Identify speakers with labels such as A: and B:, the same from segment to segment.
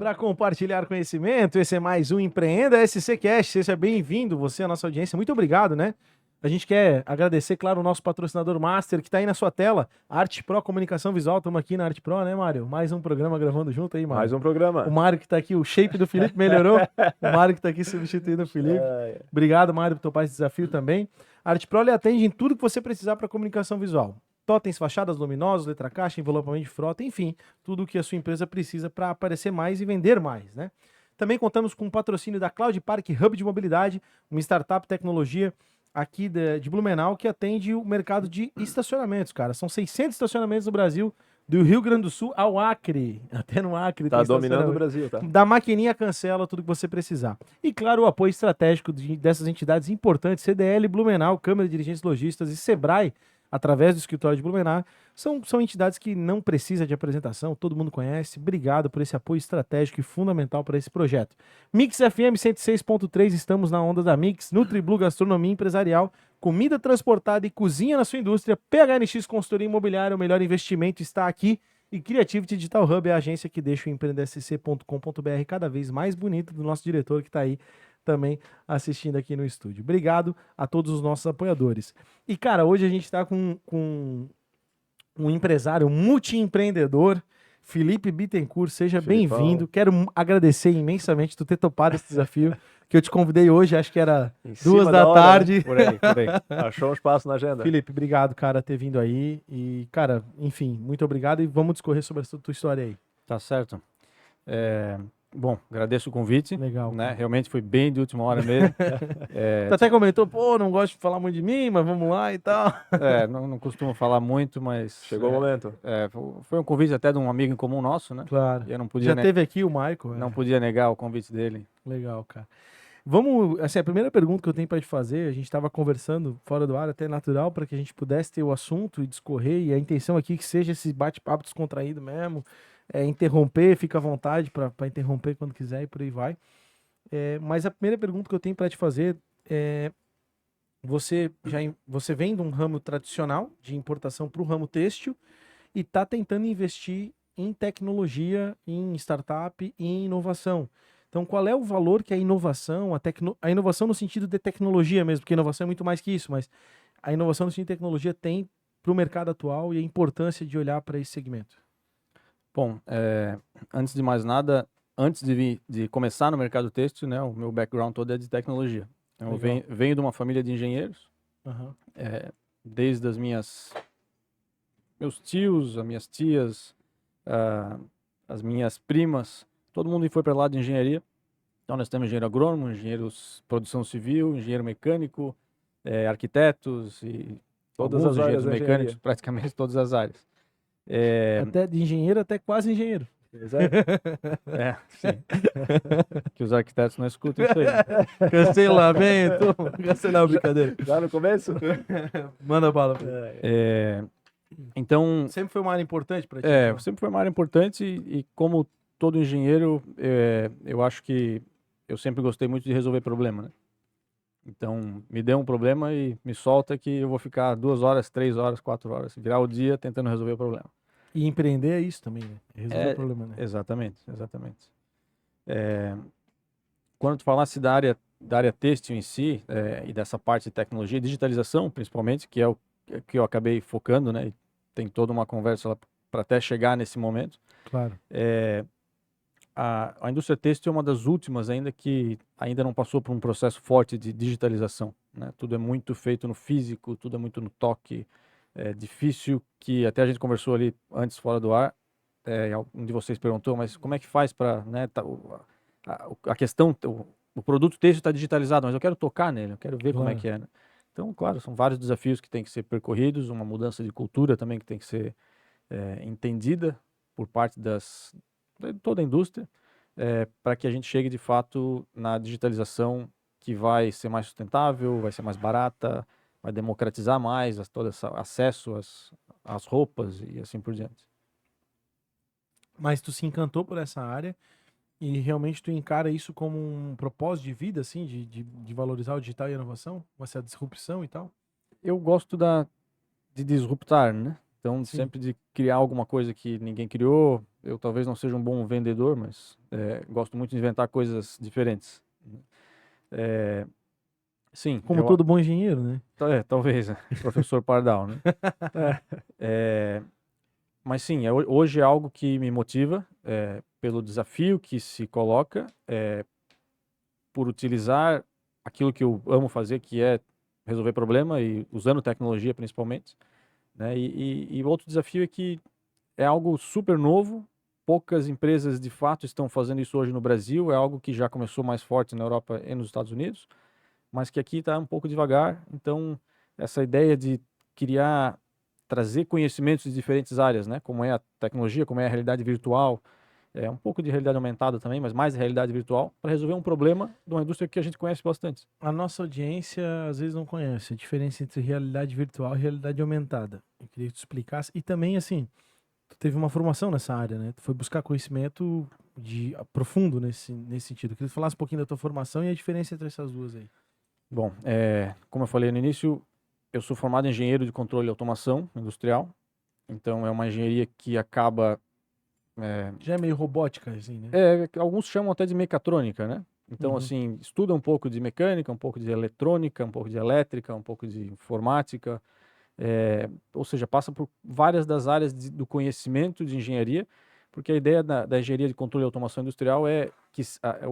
A: para compartilhar conhecimento. Esse é mais um Empreenda SCcast. Seja bem-vindo, você, a nossa audiência. Muito obrigado, né? A gente quer agradecer, claro, o nosso patrocinador master que está aí na sua tela, Arte Pro Comunicação Visual. Estamos aqui na Arte Pro, né, Mário? Mais um programa gravando junto aí, Mário.
B: Mais um programa.
A: O Mário que está aqui, o shape do Felipe melhorou. O Mário que está aqui substituindo o Felipe. Obrigado, Mário, por topar esse desafio também. A Arte Pro lhe atende em tudo que você precisar para comunicação visual. Totens, fachadas luminosas, letra caixa, envelopamento de frota, enfim, tudo o que a sua empresa precisa para aparecer mais e vender mais, né? Também contamos com o patrocínio da Cloud Park Hub de Mobilidade, uma startup tecnologia aqui de Blumenau que atende o mercado de estacionamentos, cara. São 600 estacionamentos no Brasil, do Rio Grande do Sul ao Acre. Até no Acre
B: tá dominando o Brasil, tá?
A: Da maquininha cancela tudo que você precisar. E claro, o apoio estratégico dessas entidades importantes, CDL, Blumenau, Câmara de Dirigentes Lojistas e Sebrae, através do escritório de Blumenau, são entidades que não precisam de apresentação, todo mundo conhece. Obrigado por esse apoio estratégico e fundamental para esse projeto. Mix FM 106.3, estamos na onda da Mix, NutriBlue Gastronomia Empresarial, comida transportada e cozinha na sua indústria, PHNX Consultoria Imobiliária, o melhor investimento está aqui. E Creativity Digital Hub é a agência que deixa o empreendescc.com.br cada vez mais bonito, do nosso diretor que está aí também assistindo aqui no estúdio. Obrigado a todos os nossos apoiadores. E, cara, hoje a gente está com um empresário multiempreendedor, Felipe Bittencourt. Seja bem-vindo. Quero agradecer imensamente tu ter topado esse desafio, que eu te convidei hoje, acho que era 2 da tarde.
B: Né? Por aí. Achou um espaço na agenda.
A: Felipe, obrigado, cara, ter vindo aí. E, cara, enfim, muito obrigado e vamos discorrer sobre essa tua história aí.
C: Tá certo. Bom, agradeço o convite.
A: Legal.
C: Né? Realmente foi bem de última hora mesmo.
A: Tu até comentou, pô, não gosto de falar muito de mim, mas vamos lá e tal.
C: Não costumo falar muito, mas...
B: Chegou o momento.
C: Foi um convite até de um amigo em comum nosso, né?
A: Claro.
C: E eu não podia
A: teve aqui o Michael.
C: Não podia negar o convite dele.
A: Legal, cara. Vamos, assim, a primeira pergunta que eu tenho para te fazer, a gente estava conversando fora do ar, até natural, para que a gente pudesse ter o assunto e discorrer, e a intenção aqui é que seja esse bate-papo descontraído mesmo, interromper, fica à vontade para interromper quando quiser e por aí vai. Mas a primeira pergunta que eu tenho para te fazer é, você vem de um ramo tradicional de importação para o ramo têxtil e está tentando investir em tecnologia, em startup e em inovação. Então, qual é o valor que a inovação, a inovação no sentido de tecnologia mesmo, porque inovação é muito mais que isso, mas a inovação no sentido de tecnologia tem para o mercado atual e a importância de olhar para esse segmento?
C: Bom, antes de mais nada, antes de começar no mercado têxtil, né, o meu background todo é de tecnologia. Então, eu venho de uma família de engenheiros, desde meus tios, as minhas tias, as minhas primas, todo mundo foi para lá de engenharia. Então nós temos engenheiro agrônomo, engenheiros de produção civil, engenheiro mecânico, arquitetos e
B: todas as áreas
C: mecânicos, praticamente todas as áreas.
A: Até de engenheiro até quase engenheiro.
C: Sim. Que os arquitetos não escutam isso aí.
A: Cancelamento. Cancelar a brincadeira.
B: Já no começo?
A: Manda bala.
C: Então...
A: Sempre foi uma área importante para ti?
C: Sempre foi uma área importante e como todo engenheiro, eu acho que eu sempre gostei muito de resolver problema, né? Então, me dê um problema e me solta que eu vou ficar 2 horas, 3 horas, 4 horas, virar o dia tentando resolver o problema.
A: E empreender é isso também, né? Resolver o problema, né?
C: Exatamente. Quando tu falasse da área têxtil em si, e dessa parte de tecnologia e digitalização, principalmente, que é o que eu acabei focando, né? E tem toda uma conversa lá para até chegar nesse momento.
A: Claro.
C: A indústria têxtil é uma das últimas ainda que ainda não passou por um processo forte de digitalização, né? Tudo é muito feito no físico, tudo é muito no toque. É difícil que, até a gente conversou ali antes fora do ar, um de vocês perguntou, mas como é que faz para, né, a questão, o produto têxtil está digitalizado, mas eu quero tocar nele, eu quero ver como é que é, né? Então, claro, são vários desafios que têm que ser percorridos, uma mudança de cultura também que tem que ser entendida por parte de toda a indústria, para que a gente chegue de fato na digitalização que vai ser mais sustentável, vai ser mais barata, vai democratizar mais todo esse acesso às roupas e assim por diante.
A: Mas tu se encantou por essa área e realmente tu encara isso como um propósito de vida, assim, de valorizar o digital e a inovação, essa disrupção e tal?
C: Eu gosto de disruptar, né? Então,
A: Sim.
C: sempre de criar alguma coisa que ninguém criou. Eu talvez não seja um bom vendedor, mas gosto muito de inventar coisas diferentes. É, sim,
A: Como todo bom engenheiro, né?
C: talvez, né? Professor Pardal, né? Mas sim, hoje é algo que me motiva pelo desafio que se coloca, por utilizar aquilo que eu amo fazer, que é resolver problema e usando tecnologia principalmente, né? E outro desafio é que é algo super novo, poucas empresas de fato estão fazendo isso hoje no Brasil, é algo que já começou mais forte na Europa e nos Estados Unidos, mas que aqui está um pouco devagar. Então, essa ideia de trazer conhecimentos de diferentes áreas, né? Como é a tecnologia, como é a realidade virtual, um pouco de realidade aumentada também, mas mais realidade virtual, para resolver um problema de uma indústria que a gente conhece bastante.
A: A nossa audiência às vezes não conhece a diferença entre realidade virtual e realidade aumentada. Eu queria que tu explicasse. E também, assim, tu teve uma formação nessa área, né? Tu foi buscar conhecimento profundo nesse sentido. Eu queria que tu falasse um pouquinho da tua formação e a diferença entre essas duas aí.
C: Bom, como eu falei no início, eu sou formado em engenheiro de controle e automação industrial. Então, é uma engenharia que acaba...
A: Já é meio robótica, assim, né?
C: alguns chamam até de mecatrônica, né? Então,
A: Uhum.
C: assim, estuda um pouco de mecânica, um pouco de eletrônica, um pouco de elétrica, um pouco de informática, ou seja, passa por várias das áreas do conhecimento de engenharia, porque a ideia da engenharia de controle e automação industrial é que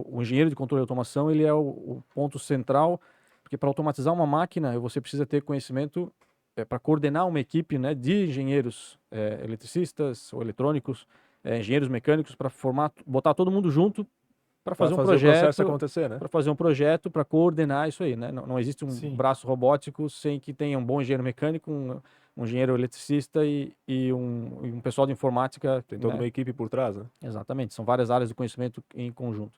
C: o engenheiro de controle e automação ele é o ponto central, porque para automatizar uma máquina você precisa ter conhecimento para coordenar uma equipe, né, de engenheiros eletricistas ou eletrônicos, engenheiros mecânicos, para botar todo mundo junto para fazer um
B: o processo
C: projeto,
B: acontecer, né?
C: para fazer um projeto, para coordenar isso aí, né? Não existe um
A: Sim.
C: braço robótico sem que tenha um bom engenheiro mecânico, um engenheiro eletricista e um pessoal de informática.
B: Tem toda
C: né?
B: uma equipe por trás, né?
C: Exatamente, são várias áreas de conhecimento em conjunto.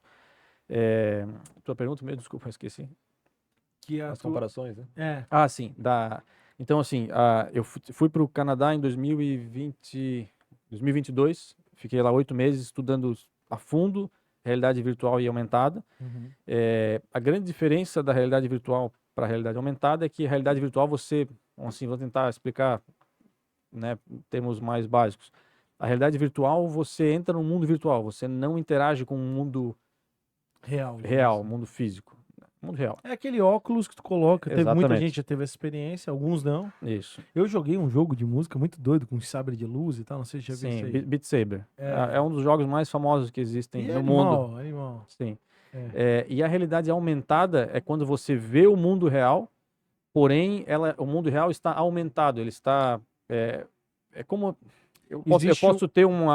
C: Tua pergunta mesmo, desculpa, eu esqueci.
A: Que
B: As comparações, né?
C: Ah, sim. Então, assim, eu fui para o Canadá em 2022, fiquei lá 8 meses estudando a fundo realidade virtual e aumentada.
A: Uhum.
C: A grande diferença da realidade virtual para a realidade aumentada é que a realidade virtual assim, vou tentar explicar, né, em termos mais básicos. A realidade virtual, você entra no mundo virtual, você não interage com o mundo real, mundo físico, mundo real.
A: É aquele óculos que tu coloca. Muita
C: Exatamente.
A: gente já teve essa experiência, alguns não.
C: Isso.
A: Eu joguei um jogo de música muito doido, com sabre de luz e tal, não sei se já viu isso
C: Sim,
A: aí.
C: Beat Saber. É um dos jogos mais famosos que existem
A: E
C: no
A: animal,
C: mundo.
A: animal.
C: Sim. E a realidade aumentada é quando você vê o mundo real, porém o mundo real está aumentado. Ele está... É como... Eu posso ter um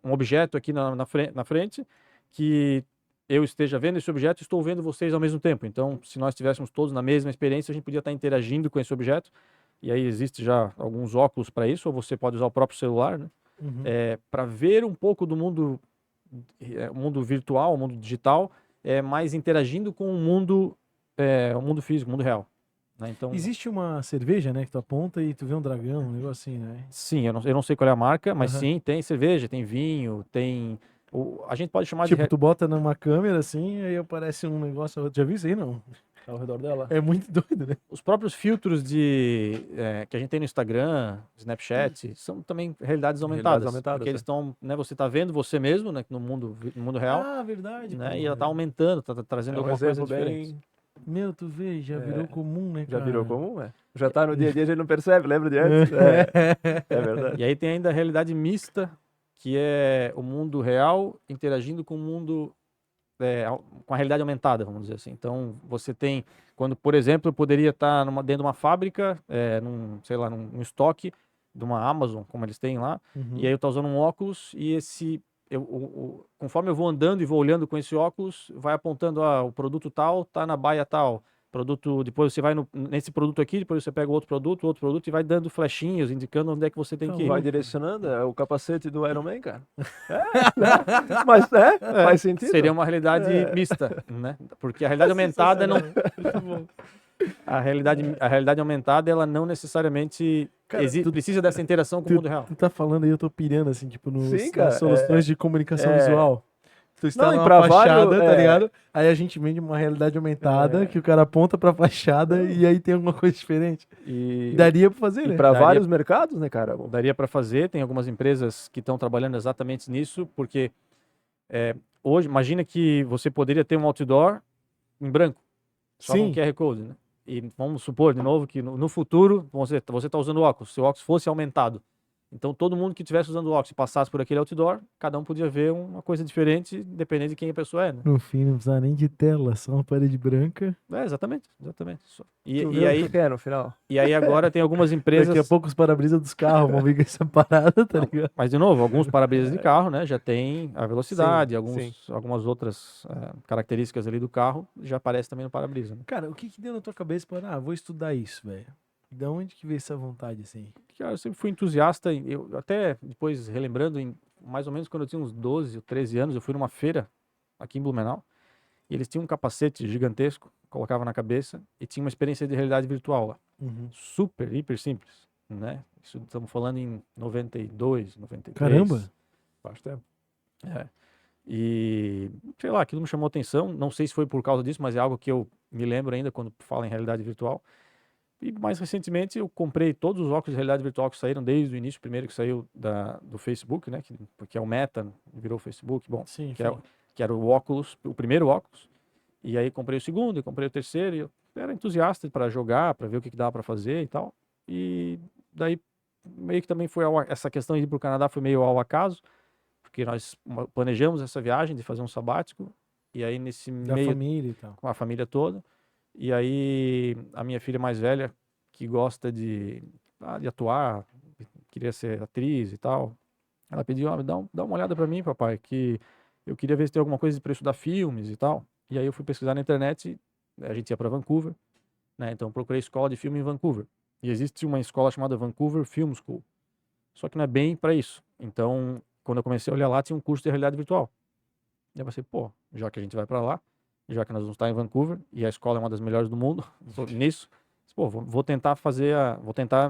C: objeto aqui na frente que eu esteja vendo esse objeto e estou vendo vocês ao mesmo tempo. Então, se nós estivéssemos todos na mesma experiência, a gente podia estar interagindo com esse objeto. E aí existe já alguns óculos para isso, ou você pode usar o próprio celular, né?
A: Uhum.
C: Para ver um pouco do mundo virtual, o mundo digital, mas interagindo com o mundo físico, o mundo real. Né? Então,
A: existe uma cerveja, né, que tu aponta e tu vê um dragão, um negócio assim, né?
C: Sim, eu não sei qual é a marca, mas sim, tem cerveja, tem vinho, tem... a gente pode chamar
A: tipo, tu bota numa câmera assim, aí aparece um negócio... Já viu isso aí, não?
B: Ao redor dela.
A: É muito doido, né?
C: Os próprios filtros que a gente tem no Instagram, Snapchat, são também realidades aumentadas. Porque eles estão, né, você está vendo você mesmo, né, no mundo real.
A: Ah, verdade.
C: Né, e ela está aumentando, está trazendo alguma coisa diferente.
A: Meu, tu vê, já virou comum, né, cara?
B: Já virou comum, Já tá no dia a dia, a gente não percebe, lembra de antes? É verdade.
C: E aí tem ainda a realidade mista, que é o mundo real interagindo com o mundo... com a realidade aumentada, vamos dizer assim. Então, você tem, quando, por exemplo, eu poderia estar dentro de uma fábrica, num estoque de uma Amazon, como eles têm lá, e aí eu estou usando um óculos e conforme eu vou andando e vou olhando com esse óculos, vai apontando, o produto tal está na baia tal, depois você vai nesse produto aqui, depois você pega outro produto e vai dando flechinhas, indicando onde é que você tem que ir.
B: Vai direcionando, é o capacete do Iron Man, cara. Mas faz sentido.
C: Seria uma realidade mista, né? Porque a realidade aumentada não... A realidade aumentada, ela não necessariamente precisa dessa interação com o mundo real.
A: Tu tá falando aí, eu tô pirando, assim, tipo,
B: Sim, cara,
A: nas soluções de comunicação visual. Tu instala
B: e
A: uma
B: pra
A: fachada,
B: vários-
A: tá
B: é.
A: ligado? Aí a gente vende uma realidade aumentada, que o cara aponta pra fachada e aí tem alguma coisa diferente.
B: E,
A: Daria pra fazer,
B: e
A: né?
B: para
C: Daria-
B: vários mercados, né, cara?
C: Daria para fazer, tem algumas empresas que estão trabalhando exatamente nisso, porque hoje, imagina que você poderia ter um outdoor em branco, só com
A: Sim.
C: QR Code, né? E vamos supor, de novo, que no futuro você está usando óculos, seu óculos fosse aumentado. Então, todo mundo que estivesse usando óculos e passasse por aquele outdoor, cada um podia ver uma coisa diferente, dependendo de quem a pessoa é, né?
A: No fim, não precisa nem de tela, só uma parede branca.
C: Exatamente, exatamente. E,
B: Tu
C: e
B: vê o
C: aí,
B: que é no final.
C: e aí agora tem algumas empresas...
A: Daqui a pouco os para-brisa dos carros vão vir com essa parada, tá ligado?
C: Mas, de novo, alguns para-brisas de carro, né, já tem a velocidade,
B: sim.
C: algumas outras características ali do carro, já aparece também no para-brisa, né?
A: Cara, o que que deu na tua cabeça para, vou estudar isso, velho? Da onde que veio essa vontade, assim?
C: Cara, eu sempre fui entusiasta, eu até depois relembrando, mais ou menos quando eu tinha uns 12 ou 13 anos, eu fui numa feira aqui em Blumenau, e eles tinham um capacete gigantesco, colocava na cabeça, e tinha uma experiência de realidade virtual lá. Super, hiper simples, né? Isso estamos falando em 92, 93.
A: Caramba!
B: Faz tempo.
C: É. E, sei lá, aquilo me chamou atenção, não sei se foi por causa disso, mas é algo que eu me lembro ainda quando falo em realidade virtual. E mais recentemente eu comprei todos os óculos de realidade virtual que saíram desde o início, o primeiro que saiu do Facebook, né, porque é o Meta, virou o Facebook, bom,
A: Sim,
C: que era o óculos, o primeiro óculos. E aí comprei o segundo, e comprei o terceiro, e eu era entusiasta para jogar, para ver o que dava para fazer e tal. E daí meio que também foi essa questão de ir para o Canadá foi meio ao acaso, porque nós planejamos essa viagem de fazer um sabático, e aí nesse
A: da
C: meio
A: família e tal.
C: com a família toda. E aí a minha filha mais velha, que gosta de atuar, queria ser atriz e tal, ela pediu, dá uma olhada para mim, papai, que eu queria ver se tem alguma coisa para estudar filmes e tal. E aí eu fui pesquisar na internet, a gente ia para Vancouver, né? Então eu procurei escola de filme em Vancouver. E existe uma escola chamada Vancouver Film School. Só que não é bem para isso. Então, quando eu comecei a olhar lá, tinha um curso de realidade virtual. E eu pensei, pô, já que a gente vai para lá, já que nós vamos estar em Vancouver, e a escola é uma das melhores do mundo nisso, pô, vou tentar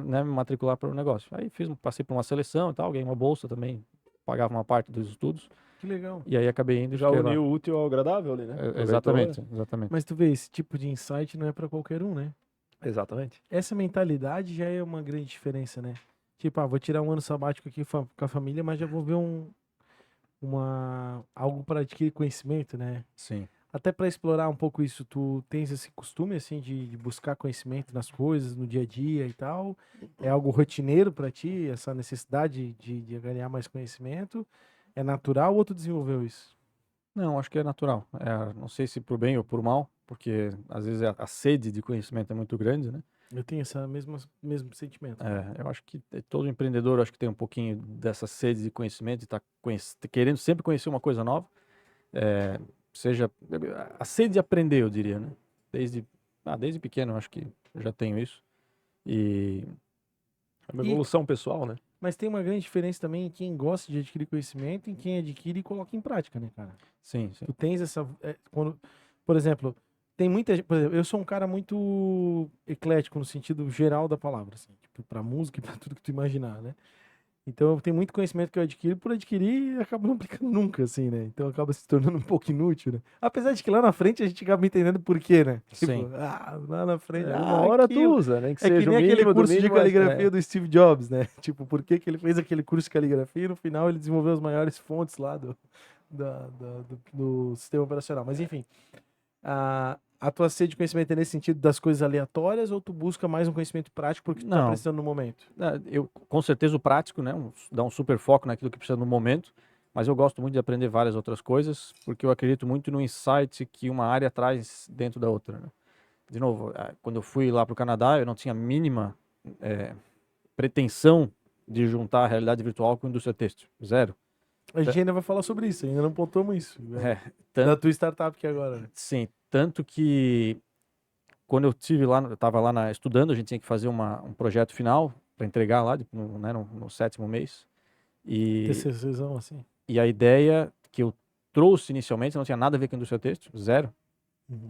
C: né, me matricular para o negócio. Aí passei por uma seleção e tal, ganhei uma bolsa também, pagava uma parte dos estudos,
A: Que legal.
C: e aí acabei indo e
B: Já
C: fiquei lá.
B: uniu o útil ao agradável ali, né? Aproveitou,
C: Exatamente,
B: né?
C: exatamente.
A: Mas tu vê, esse tipo de insight não é pra qualquer um, né?
B: Exatamente.
A: Essa mentalidade já é uma grande diferença, né? Tipo, vou tirar um ano sabático aqui com a família, mas já vou ver algo para adquirir conhecimento, né?
C: Sim.
A: Até para explorar um pouco isso, tu tens esse costume, assim, de buscar conhecimento nas coisas, no dia a dia e tal? É algo rotineiro para ti, essa necessidade de ganhar mais conhecimento? É natural ou tu desenvolveu isso?
C: Não, acho que é natural. Não sei se por bem ou por mal, porque às vezes a sede de conhecimento é muito grande, né?
A: Eu tenho esse mesmo sentimento.
C: Eu acho que todo empreendedor acho que tem um pouquinho dessa sede de conhecimento, de estar querendo sempre conhecer uma coisa nova. Seja a sede de aprender, eu diria, né? Desde pequeno, eu acho que eu já tenho isso. E
B: É uma evolução pessoal, né?
A: Mas tem uma grande diferença também em quem gosta de adquirir conhecimento e em quem adquire e coloca em prática, né, cara?
C: sim.
A: Tu tens essa. Por exemplo, tem muita gente. Por exemplo, eu sou um cara muito eclético no sentido geral da palavra, assim, tipo, pra música e pra tudo que tu imaginar, né? Então eu tenho muito conhecimento que eu adquiro por adquirir e acabo não aplicando nunca, assim, né? Então acaba se tornando um pouco inútil, né? Apesar de que lá na frente a gente acaba entendendo por quê, né? Tipo,
C: Sim.
A: lá na frente.
B: Uma hora
A: aqui,
B: tu usa, nem que
A: é
B: seja
A: que
B: o
A: nem aquele
B: mínimo do
A: curso de
B: mínimo, mas,
A: caligrafia do Steve Jobs, né? Tipo, por que que ele fez aquele curso de caligrafia e no final ele desenvolveu as maiores fontes lá do sistema operacional. Mas enfim, a tua sede de conhecimento é nesse sentido das coisas aleatórias ou tu busca mais um conhecimento prático porque tu tá
C: Não.
A: precisando no momento?
C: Eu, com certeza, o prático, né? Dá um super foco naquilo que precisa no momento, mas eu gosto muito de aprender várias outras coisas, porque eu acredito muito no insight que uma área traz dentro da outra, né? De novo, quando eu fui lá para o Canadá, eu não tinha a mínima pretensão de juntar a realidade virtual com a indústria têxtil. Zero.
A: A gente ainda vai falar sobre isso, ainda não pontuamos isso. Da tua startup aqui agora, né?
C: Sim, tanto que quando eu estava lá estudando, a gente tinha que fazer um projeto final para entregar lá no 7º mês.
A: TCCzão, assim.
C: E a ideia que eu trouxe inicialmente não tinha nada a ver com a indústria têxtil, zero.
A: Uhum.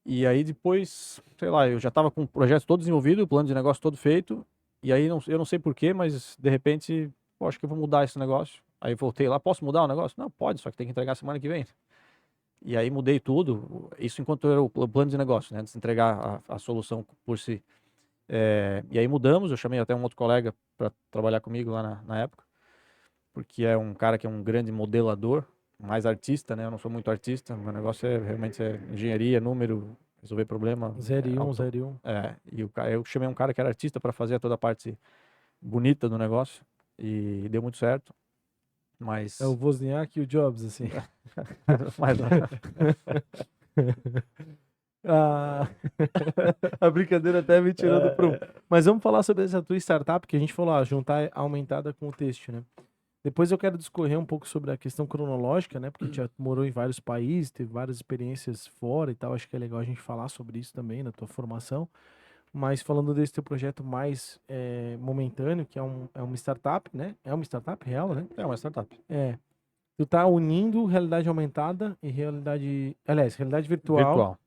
C: E aí depois, sei lá, eu já estava com o projeto todo desenvolvido, o plano de negócio todo feito, e aí eu não sei porquê, mas de repente, acho que eu vou mudar esse negócio. Aí voltei lá, posso mudar o negócio? Não, pode, só que tem que entregar semana que vem. E aí mudei tudo, isso enquanto era o plano de negócio, né? Antes de entregar a solução por si. E aí mudamos, eu chamei até um outro colega para trabalhar comigo lá na época, porque é um cara que é um grande modelador, mais artista, né? Eu não sou muito artista, meu negócio realmente engenharia, número, resolver problema.
A: 0 e 1, 0 e 1.
C: Eu chamei um cara que era artista para fazer toda a parte bonita do negócio e deu muito certo. Mas
A: É o Wozniak e o Jobs, assim.
C: mas
A: Ah, a brincadeira até me tirou do prumo. Mas vamos falar sobre essa tua startup, que a gente falou, juntar a aumentada com o têxtil, né? Depois eu quero discorrer um pouco sobre a questão cronológica, né? Porque a gente já morou em vários países, teve várias experiências fora e tal. Acho que é legal a gente falar sobre isso também na tua formação. Mas falando desse teu projeto mais momentâneo, que é uma startup, né? É uma startup real, né?
C: é uma startup.
A: Tu tá unindo realidade aumentada e realidade virtual.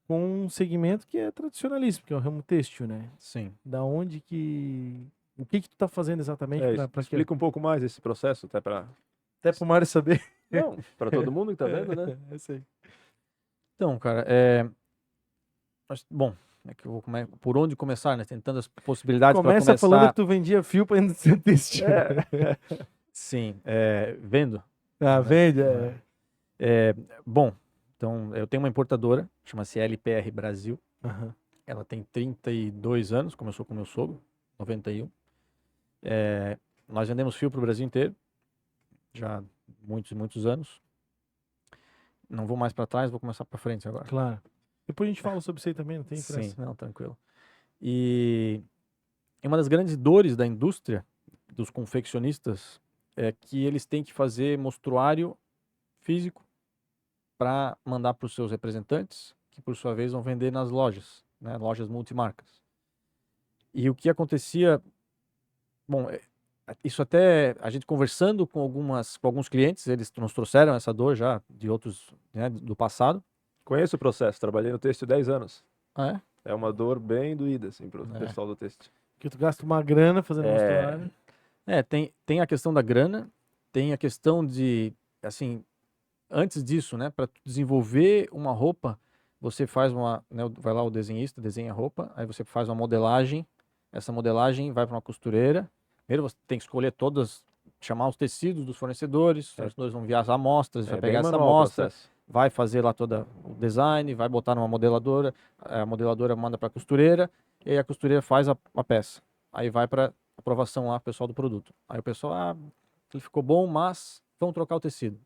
A: Com um segmento que é tradicionalíssimo, que é o ramo têxtil, né?
C: Sim.
A: Da onde que... O que tu tá fazendo exatamente pra
B: Explica um pouco mais esse processo, até
A: pro Mário saber.
B: Não, para todo mundo que tá vendo, né?
A: Eu sei.
C: Então, cara, bom, por onde começar, né? Tem tantas possibilidades para
A: Começa
C: começar.
A: falando que tu vendia fio pra indústria têxtil.
C: Sim, vendo.
A: Vende,
C: Bom, então eu tenho uma importadora, chama-se LPR Brasil.
A: Aham.
C: Ela tem 32 anos, começou com meu sogro, 91. Nós vendemos fio para o Brasil inteiro, já há muitos e muitos anos. Não vou mais para trás, vou começar para frente agora.
A: Claro. Depois a gente fala sobre isso aí também, não tem
C: Sim,
A: pressa.
C: não, tranquilo. E uma das grandes dores da indústria, dos confeccionistas, é que eles têm que fazer mostruário físico para mandar para os seus representantes, que por sua vez vão vender nas lojas, né, lojas multimarcas. E o que acontecia, bom, isso até a gente conversando com alguns clientes, eles nos trouxeram essa dor já de outros, né, do passado.
B: Conheço o processo, trabalhei no têxtil 10 anos.
C: Ah,
B: É uma dor bem doída, assim, pro pessoal do têxtil.
A: Porque tu gasta uma grana fazendo mostruário.
C: Tem a questão da grana, tem a questão de, assim, antes disso, né, para desenvolver uma roupa, você faz né, vai lá o desenhista, desenha a roupa, aí você faz uma modelagem, essa modelagem vai para uma costureira, primeiro você tem que escolher chamar os tecidos dos fornecedores, os fornecedores vão enviar as amostras, vai pegar essa amostra, vai fazer lá todo o design, vai botar numa modeladora, a modeladora manda para a costureira, e aí a costureira faz a peça, aí vai para aprovação lá, pessoal do produto. Aí o pessoal, ele ficou bom, mas vamos trocar o tecido.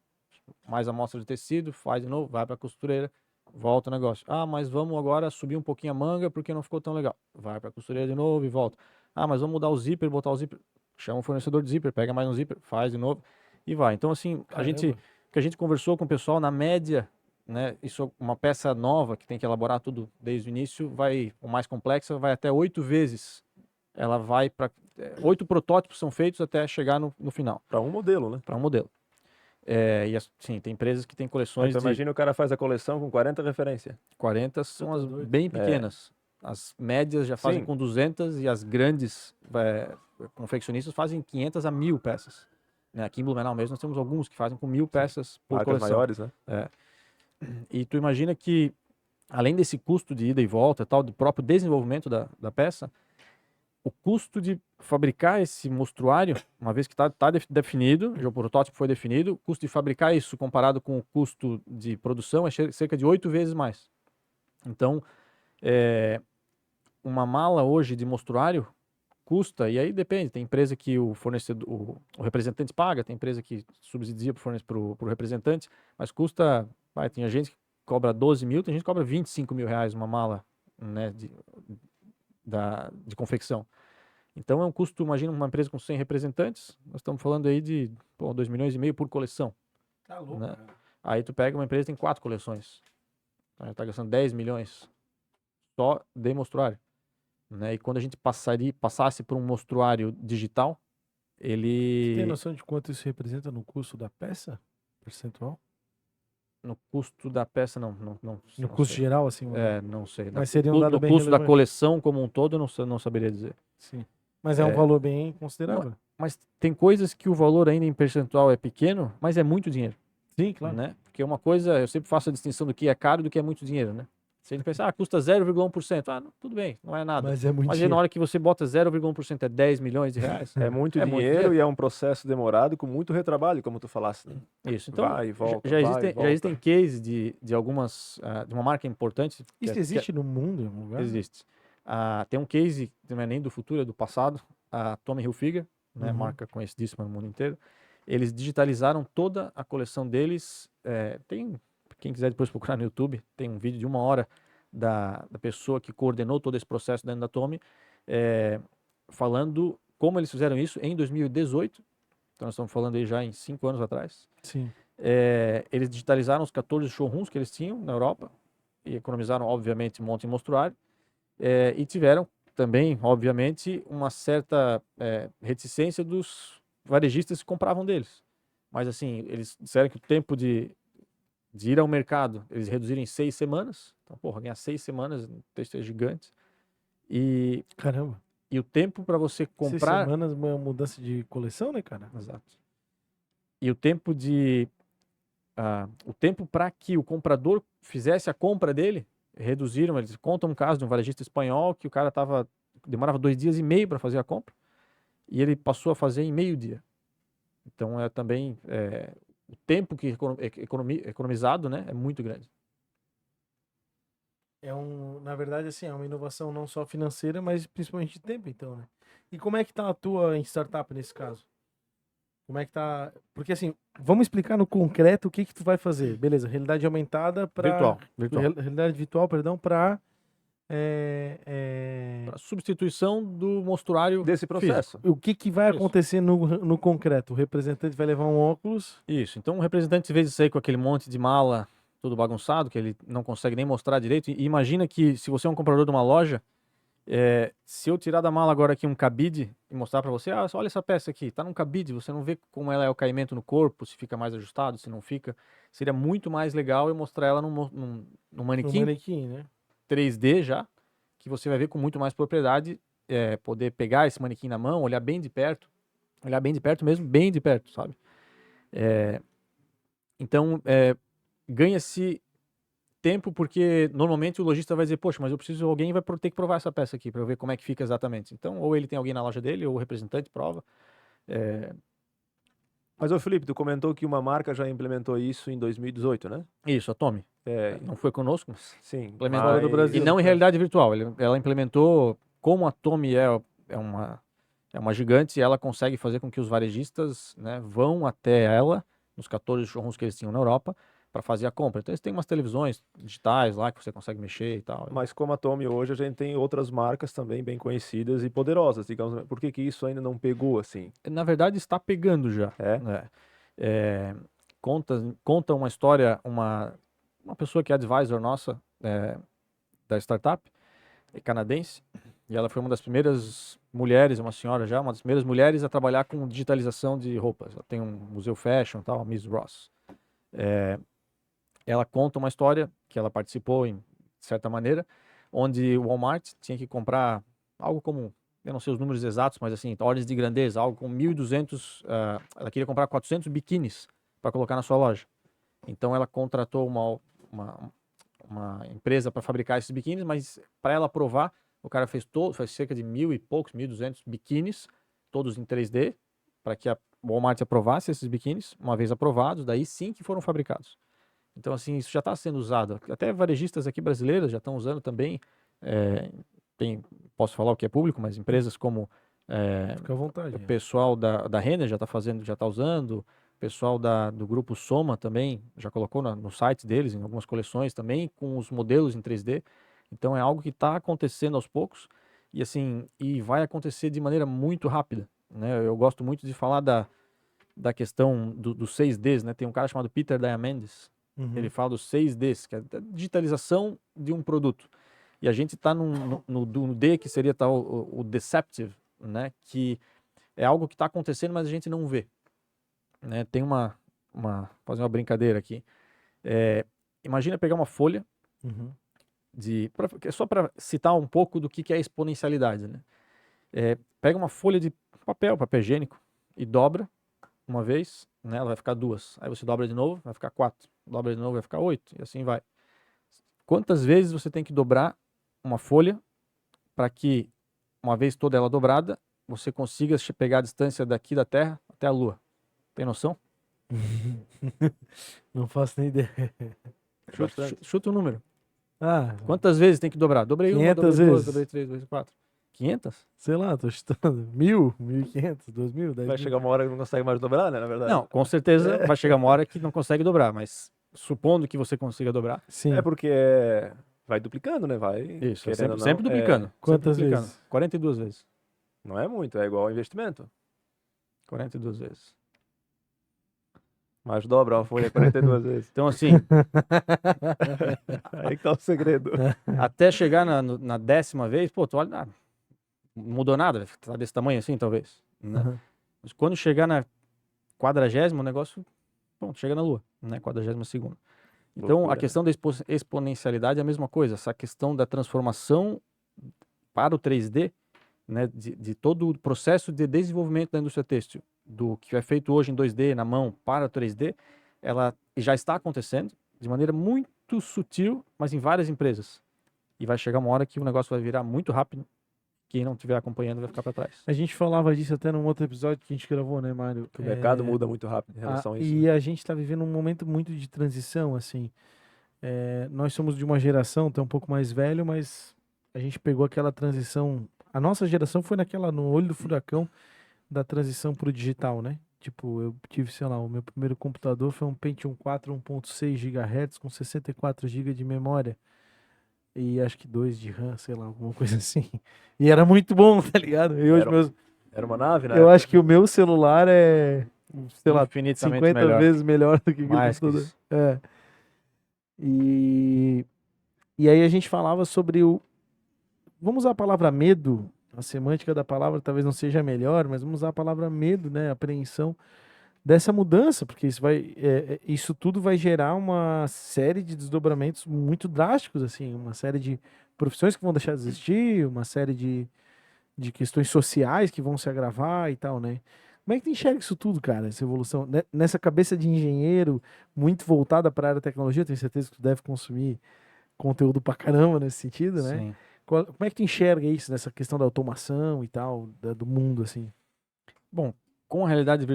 C: Mais amostra de tecido, faz de novo, vai para a costureira, volta o negócio. Mas vamos agora subir um pouquinho a manga porque não ficou tão legal. Vai para a costureira de novo e volta. Mas vamos mudar o zíper, botar o zíper. Chama o fornecedor de zíper, pega mais um zíper, faz de novo e vai. Então, assim, o que a gente conversou com o pessoal, na média, né, isso uma peça nova que tem que elaborar tudo desde o início, o mais complexa, vai até 8 vezes. Ela vai para 8 protótipos são feitos até chegar no final.
B: Para um modelo, né?
C: Para um modelo. E assim, tem empresas que têm coleções
B: então, imagina o cara faz a coleção com 40 referências.
C: 40 são as bem pequenas. As médias já fazem com 200 e as grandes confeccionistas fazem 500 a 1.000 peças. Né? Aqui em Blumenau mesmo nós temos alguns que fazem com 1.000 peças por coleção.
B: Maiores, né?
C: E tu imagina que, além desse custo de ida e volta, tal, do próprio desenvolvimento da peça, o custo de fabricar esse mostruário, uma vez que está definido, já o protótipo foi definido, o custo de fabricar isso comparado com o custo de produção é cerca de 8 vezes mais. Então, uma mala hoje de mostruário custa, e aí depende, tem empresa que o fornecedor, o representante paga, tem empresa que subsidia para o representante, mas custa, tem gente que cobra 12 mil, tem gente que cobra 25 mil reais uma mala, né, de confecção. Então é um custo, imagina uma empresa com 100 representantes, nós estamos falando aí de 2,5 milhões por coleção.
A: Tá louco,
C: né?
A: cara.
C: Aí tu pega uma empresa que tem 4 coleções, então já está gastando 10 milhões só de mostruário. Né? E quando a gente passasse por um mostruário digital, ele...
A: Você tem noção de quanto isso representa no custo da peça? Percentual?
C: No custo da peça, não
A: No custo
C: sei.
A: geral, assim?
C: Não sei.
A: Mas seria um dado
C: no
A: bem
C: custo da
A: relevante.
C: coleção como um todo, eu não saberia dizer.
A: Sim. Mas é um valor bem considerável.
C: Mas tem coisas que o valor ainda em percentual é pequeno, mas é muito dinheiro,
A: Sim, claro.
C: né? Porque uma coisa, eu sempre faço a distinção do que é caro e do que é muito dinheiro, né? Se a gente pensar, custa 0,1%, tudo bem, não é nada.
A: Mas é muito
C: Mas aí na
A: dinheiro.
C: hora que você bota 0,1% é 10 milhões de reais.
B: É muito
C: É muito
B: dinheiro
C: dinheiro.
B: e é um processo demorado com muito retrabalho, como tu falaste, né?
C: Isso. Então,
B: Vai e volta,
C: já
B: vai e
C: existem,
B: volta.
C: já existem cases de algumas, de uma marca importante.
A: Isso existe no mundo em algum lugar?
C: Existe. Tem um case, que não é nem do futuro, é do passado, a Tommy Hilfiger, né,
A: Uhum.
C: marca conhecidíssima no mundo inteiro. Eles digitalizaram toda a coleção deles. Quem quiser depois procurar no YouTube, tem um vídeo de 1 hora da pessoa que coordenou todo esse processo dentro da Tommy, falando como eles fizeram isso em 2018. Então nós estamos falando aí já em 5 anos atrás.
A: Sim.
C: Eles digitalizaram os 14 showrooms que eles tinham na Europa e economizaram, obviamente, um monte em mostruário. E tiveram também, obviamente, uma certa reticência dos varejistas que compravam deles. Mas, assim, eles disseram que o tempo de ir ao mercado, eles reduziram em 6 semanas. Então, porra, ganhar 6 semanas, o texto é gigante. E
A: Caramba.
C: o tempo para você
A: 6
C: comprar...
A: semanas, uma mudança de coleção, né, cara?
C: Exato. E o tempo o tempo para que o comprador fizesse a compra dele, reduziram. Eles contam um caso de um varejista espanhol que o cara demorava 2 dias e meio para fazer a compra e ele passou a fazer em meio dia. Então também o tempo que economizado, né, é muito grande.
A: Na verdade, assim, é uma inovação não só financeira, mas principalmente de tempo, então, né? E como é que tá a tua em startup nesse caso? Como é que tá? Porque assim, vamos explicar no concreto o que que tu vai fazer. Beleza, realidade aumentada para
C: Virtual.
A: realidade virtual, perdão, para
C: Para substituição do mostruário
B: Desse processo.
A: o que que vai
C: Isso.
A: acontecer no concreto? O representante vai levar um óculos.
C: Isso. Então, o representante, em vez de sair com aquele monte de mala tudo bagunçado, que ele não consegue nem mostrar direito, e imagina que se você é um comprador de uma loja, se eu tirar da mala agora aqui um cabide e mostrar para você, olha essa peça aqui, tá num cabide, você não vê como ela é o caimento no corpo, se fica mais ajustado, se não fica. Seria muito mais legal eu mostrar ela num
A: No
C: manequim
A: manequim, né?
C: 3D já, que você vai ver com muito mais propriedade, poder pegar esse manequim na mão, olhar bem de perto mesmo, bem de perto, sabe? Então, ganha-se tempo, porque normalmente o lojista vai dizer, poxa, mas alguém vai ter que provar essa peça aqui para eu ver como é que fica exatamente. Então, ou ele tem alguém na loja dele, ou o representante prova.
B: Mas, ô Felipe, tu comentou que uma marca já implementou isso em 2018, né?
C: Isso, a Tommy. Não foi conosco, mas
B: Sim.
C: implementou.
A: Fora do Brasil.
C: E não em realidade virtual. Ela implementou, como a Tommy é uma gigante, ela consegue fazer com que os varejistas, né, vão até ela, nos 14 showrooms que eles tinham na Europa, para fazer a compra. Então eles têm umas televisões digitais lá que você consegue mexer e tal.
B: Mas como a Tommy hoje, a gente tem outras marcas também bem conhecidas e poderosas, digamos. Por que isso ainda não pegou assim?
C: Na verdade, está pegando já. Conta uma história, uma pessoa que é advisor nossa da startup, canadense, e ela foi uma das primeiras mulheres, uma senhora já, uma das primeiras mulheres a trabalhar com digitalização de roupas. Ela tem um museu fashion e tal, a Miss Ross. Ela conta uma história que ela participou, de certa maneira, onde o Walmart tinha que comprar algo como, eu não sei os números exatos, mas assim, ordens de grandeza, algo com 1.200, ela queria comprar 400 biquínis para colocar na sua loja. Então ela contratou uma empresa para fabricar esses biquínis, mas para ela provar, o cara fez cerca de 1.000 e poucos, 1.200 biquínis, todos em 3D, para que a Walmart aprovasse esses biquínis. Uma vez aprovados, daí sim que foram fabricados. Então, assim, isso já está sendo usado. Até varejistas aqui brasileiros já estão usando também. Posso falar o que é público, mas empresas como
A: Fica à vontade.
C: o pessoal da Renner já está fazendo, já está usando. O pessoal do grupo Soma também já colocou no site deles, em algumas coleções também, com os modelos em 3D. Então é algo que está acontecendo aos poucos e assim, vai acontecer de maneira muito rápida, né? Eu gosto muito de falar da questão dos 6Ds, né? Tem um cara chamado Peter Diamandis, ele fala dos 6Ds, que é a digitalização de um produto. E a gente está no D, que seria o deceptive, né? Que é algo que está acontecendo, mas a gente não vê. Né? Tem fazer uma brincadeira aqui. Imagina pegar uma folha, só para citar um pouco do que é exponencialidade. Né? Pega uma folha de papel higiênico, e dobra uma vez, né? Ela vai ficar 2. Aí você dobra de novo, vai ficar 4. Dobra de novo, vai ficar 8. E assim vai. Quantas vezes você tem que dobrar uma folha para que, uma vez toda ela dobrada, você consiga pegar a distância daqui da Terra até a Lua? Tem noção?
A: Não faço nem ideia.
C: Chuta o número.
A: Ah,
C: Quantas vezes tem que dobrar? Dobrei
A: 500
C: uma, dobrei duas,
A: vezes.
C: dobrei 3, dobrei 4. 500?
A: sei lá, tô chutando. 1.000, 1.500, 2.000, 10
B: Vai
A: mil.
B: chegar uma hora que não consegue mais dobrar, né? Na verdade.
C: Não, com certeza vai chegar uma hora que não consegue dobrar, mas supondo que você consiga dobrar,
A: Sim.
B: É porque vai duplicando, né? Vai.
C: isso,
B: querendo ou não,
C: sempre duplicando. sempre
A: Quantas
C: duplicando.
A: vezes?
C: 42 vezes.
B: Não é muito, é igual ao investimento.
C: 42 vezes.
B: Mas dobra uma folha 42 vezes.
C: Então, assim,
B: Aí que tá o segredo.
C: até chegar na 10ª vez, pô, tu olha, não mudou nada, tá desse tamanho assim, talvez, né?
A: Uhum.
C: Mas quando chegar na 40ª, o negócio, pronto, chega na Lua, né? 42ª. Então,
B: Loucura,
C: a questão da exponencialidade é a mesma coisa, essa questão da transformação para o 3D, né, de todo o processo de desenvolvimento da indústria têxtil, do que é feito hoje em 2D, na mão, para o 3D, ela já está acontecendo de maneira muito sutil, mas em várias empresas. E vai chegar uma hora que o negócio vai virar muito rápido, quem não estiver acompanhando vai ficar para trás.
A: A gente falava disso até num outro episódio que a gente gravou, né, Mário?
B: O mercado muda muito rápido em relação a isso.
A: E a gente tá vivendo um momento muito de transição, assim. Nós somos de uma geração, até um pouco mais velho, mas a gente pegou aquela transição. A nossa geração foi no olho do furacão da transição pro digital, né? Tipo, eu tive, sei lá, o meu primeiro computador foi um Pentium 4 1.6 GHz com 64 GB de memória. E acho que 2 de RAM, sei lá, alguma coisa assim. E era muito bom, tá ligado? E hoje
B: Era uma nave, né?
A: eu acho que o meu celular é, sei lá,
C: Infinitamente
A: 50
C: melhor.
A: vezes melhor do que aquele
C: Mais que
A: computador.
C: isso.
A: É. E aí a gente falava sobre vamos usar a palavra medo, a semântica da palavra talvez não seja a melhor, mas vamos usar a palavra medo, né, apreensão dessa mudança, porque isso tudo vai gerar uma série de desdobramentos muito drásticos, assim, uma série de profissões que vão deixar de existir, uma série de questões sociais que vão se agravar e tal, né? Como é que tu enxerga isso tudo, cara, essa evolução? Nessa cabeça de engenheiro muito voltada para a área da tecnologia, eu tenho certeza que tu deve consumir conteúdo pra caramba nesse sentido, né?
C: Sim.
A: Como é que tu enxerga isso, nessa questão da automação e tal, do mundo, assim?
C: Bom, com a realidade,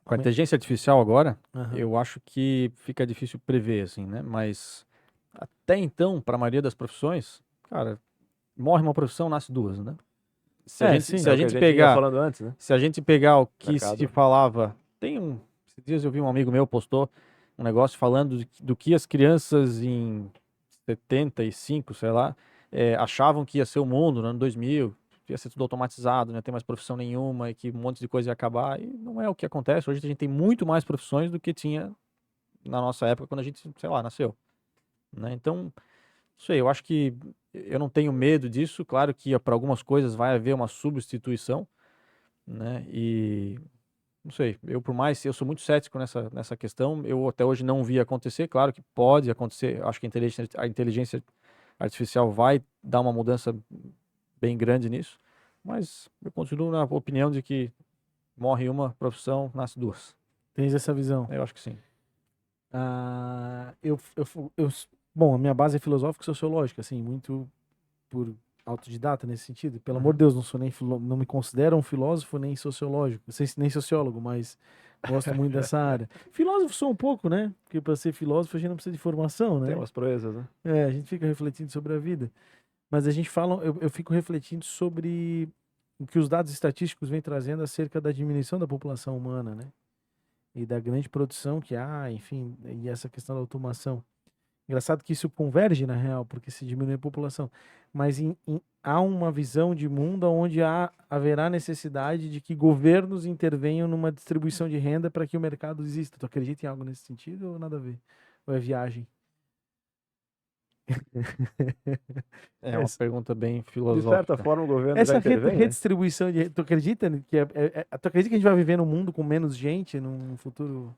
C: com a inteligência artificial agora,
A: Aham.
C: eu acho que fica difícil prever, assim, né? Mas até então, para a maioria das profissões, cara, morre uma profissão, nasce duas, né? Se a
A: Sim.
C: gente
B: É o que a gente ia
C: pegar,
B: falando antes, né?
C: se a gente pegar o que
B: Mercado.
C: se falava, esses dias eu vi um amigo meu postou um negócio falando do que as crianças em 75, sei lá, achavam que ia ser o mundo no ano 2000, ia ser tudo automatizado, não ia ter mais profissão nenhuma e que um monte de coisa ia acabar, e não é o que acontece. Hoje a gente tem muito mais profissões do que tinha na nossa época quando a gente, sei lá, nasceu, né? Então, não sei, eu acho que eu não tenho medo disso. Claro que para algumas coisas vai haver uma substituição, né? E não sei, eu sou muito cético nessa questão, eu até hoje não vi acontecer. Claro que pode acontecer, eu acho que a inteligência artificial vai dar uma mudança bem grande nisso, mas eu continuo na opinião de que morre uma profissão, nasce duas.
A: Tens essa visão?
C: Eu acho que sim.
A: Bom, a minha base é filosófica e sociológica, assim, muito por autodidata nesse sentido. Pelo
C: Uhum.
A: amor de Deus, não sou não me considero um filósofo nem sociológico, nem sociólogo, mas gosto muito dessa área. Filósofo sou um pouco, né? Porque para ser filósofo a gente não precisa de formação, né?
B: Tem umas proezas, né?
A: A gente fica refletindo sobre a vida. Mas a gente fala, eu fico refletindo sobre o que os dados estatísticos vêm trazendo acerca da diminuição da população humana, né? E da grande produção que há, enfim, e essa questão da automação. Engraçado que isso converge na real, porque se diminui a população. Mas há uma visão de mundo onde haverá necessidade de que governos intervenham numa distribuição de renda para que o mercado exista. Tu acredita em algo nesse sentido ou nada a ver? Ou é viagem?
C: É uma pergunta bem
B: De
C: filosófica.
B: certa forma, o governo já
A: Essa
B: intervém, né?
A: redistribuição de. Tu acredita tu acredita que a gente vai viver num mundo com menos gente num futuro?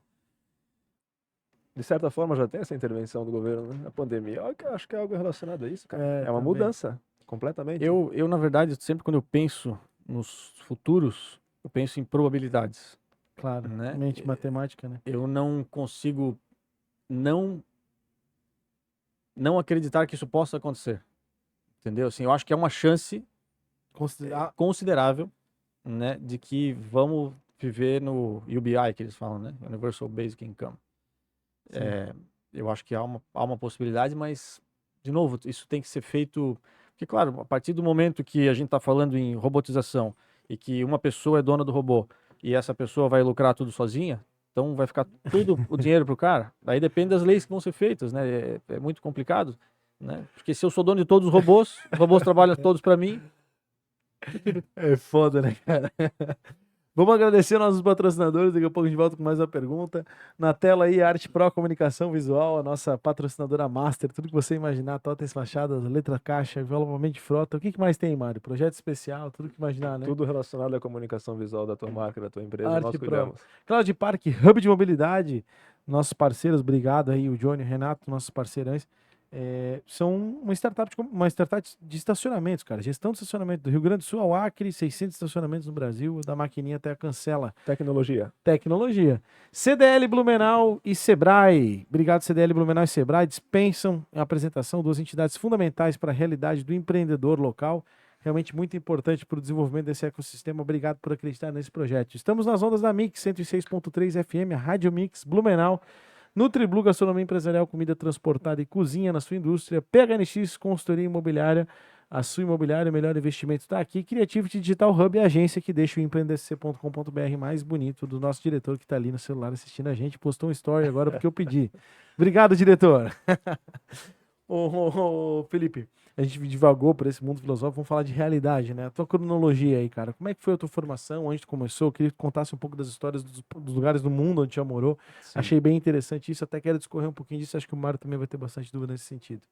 B: De certa forma, já tem essa intervenção do governo, né? A pandemia, eu acho que é algo relacionado a isso, cara. É uma
A: Também.
B: mudança completamente.
C: Eu, na verdade, sempre quando eu penso nos futuros, eu penso em probabilidades,
A: Claro,
C: né?
A: mente matemática, né?
C: Eu não consigo não acreditar que isso possa acontecer, entendeu? Assim, eu acho que é uma chance considerável, né, de que vamos viver no UBI, que eles falam, né? Universal Basic Income. Eu acho que há uma possibilidade, mas, de novo, isso tem que ser feito. Porque, claro, a partir do momento que a gente está falando em robotização e que uma pessoa é dona do robô e essa pessoa vai lucrar tudo sozinha, então vai ficar tudo o dinheiro para o cara. Aí depende das leis que vão ser feitas, né? É muito complicado, né? Porque se eu sou dono de todos os robôs trabalham todos para mim.
A: É foda, né, cara? Vamos agradecer nossos patrocinadores. Daqui a pouco a gente volta com mais uma pergunta. Na tela aí, Arte Pro Comunicação Visual, a nossa patrocinadora master. Tudo que você imaginar, totens, fachadas, letra caixa, envelopamento de frota. O que mais tem, Mário? Projeto especial, tudo que imaginar, né?
B: Tudo relacionado à comunicação visual da tua marca, da tua empresa,
A: Arte
B: nós
A: Pro.
B: cuidamos.
A: Cloud Park, Hub de Mobilidade. Nossos parceiros, obrigado aí, o Johnny, o Renato, nossos parceirões. São uma startup de estacionamentos, cara. Gestão de estacionamento do Rio Grande do Sul ao Acre, 600 estacionamentos no Brasil, da maquininha até a cancela. Tecnologia. CDL Blumenau e Sebrae. Obrigado, CDL Blumenau e Sebrae. Dispensam a apresentação, duas entidades fundamentais para a realidade do empreendedor local. Realmente muito importante para o desenvolvimento desse ecossistema. Obrigado por acreditar nesse projeto. Estamos nas ondas da Mix 106.3 FM, a Rádio Mix Blumenau. Nutriblu, gastronomia empresarial, comida transportada e cozinha na sua indústria. PHNX, consultoria imobiliária. A sua imobiliária, o melhor investimento está aqui. Creativity Digital Hub, a agência que deixa o empreendedor.com.br mais bonito, do nosso diretor que está ali no celular assistindo a gente. Postou um story agora porque eu pedi. Obrigado, diretor. Ô, Felipe, a gente divagou por esse mundo filosófico, vamos falar de realidade, né? A tua cronologia aí, cara. Como é que foi a tua formação? Onde tu começou? Eu queria que contasse um pouco das histórias dos lugares do mundo onde tu já morou.
C: Sim.
A: Achei bem interessante isso, até quero discorrer um pouquinho disso. Acho que o Mário também vai ter bastante dúvida nesse sentido.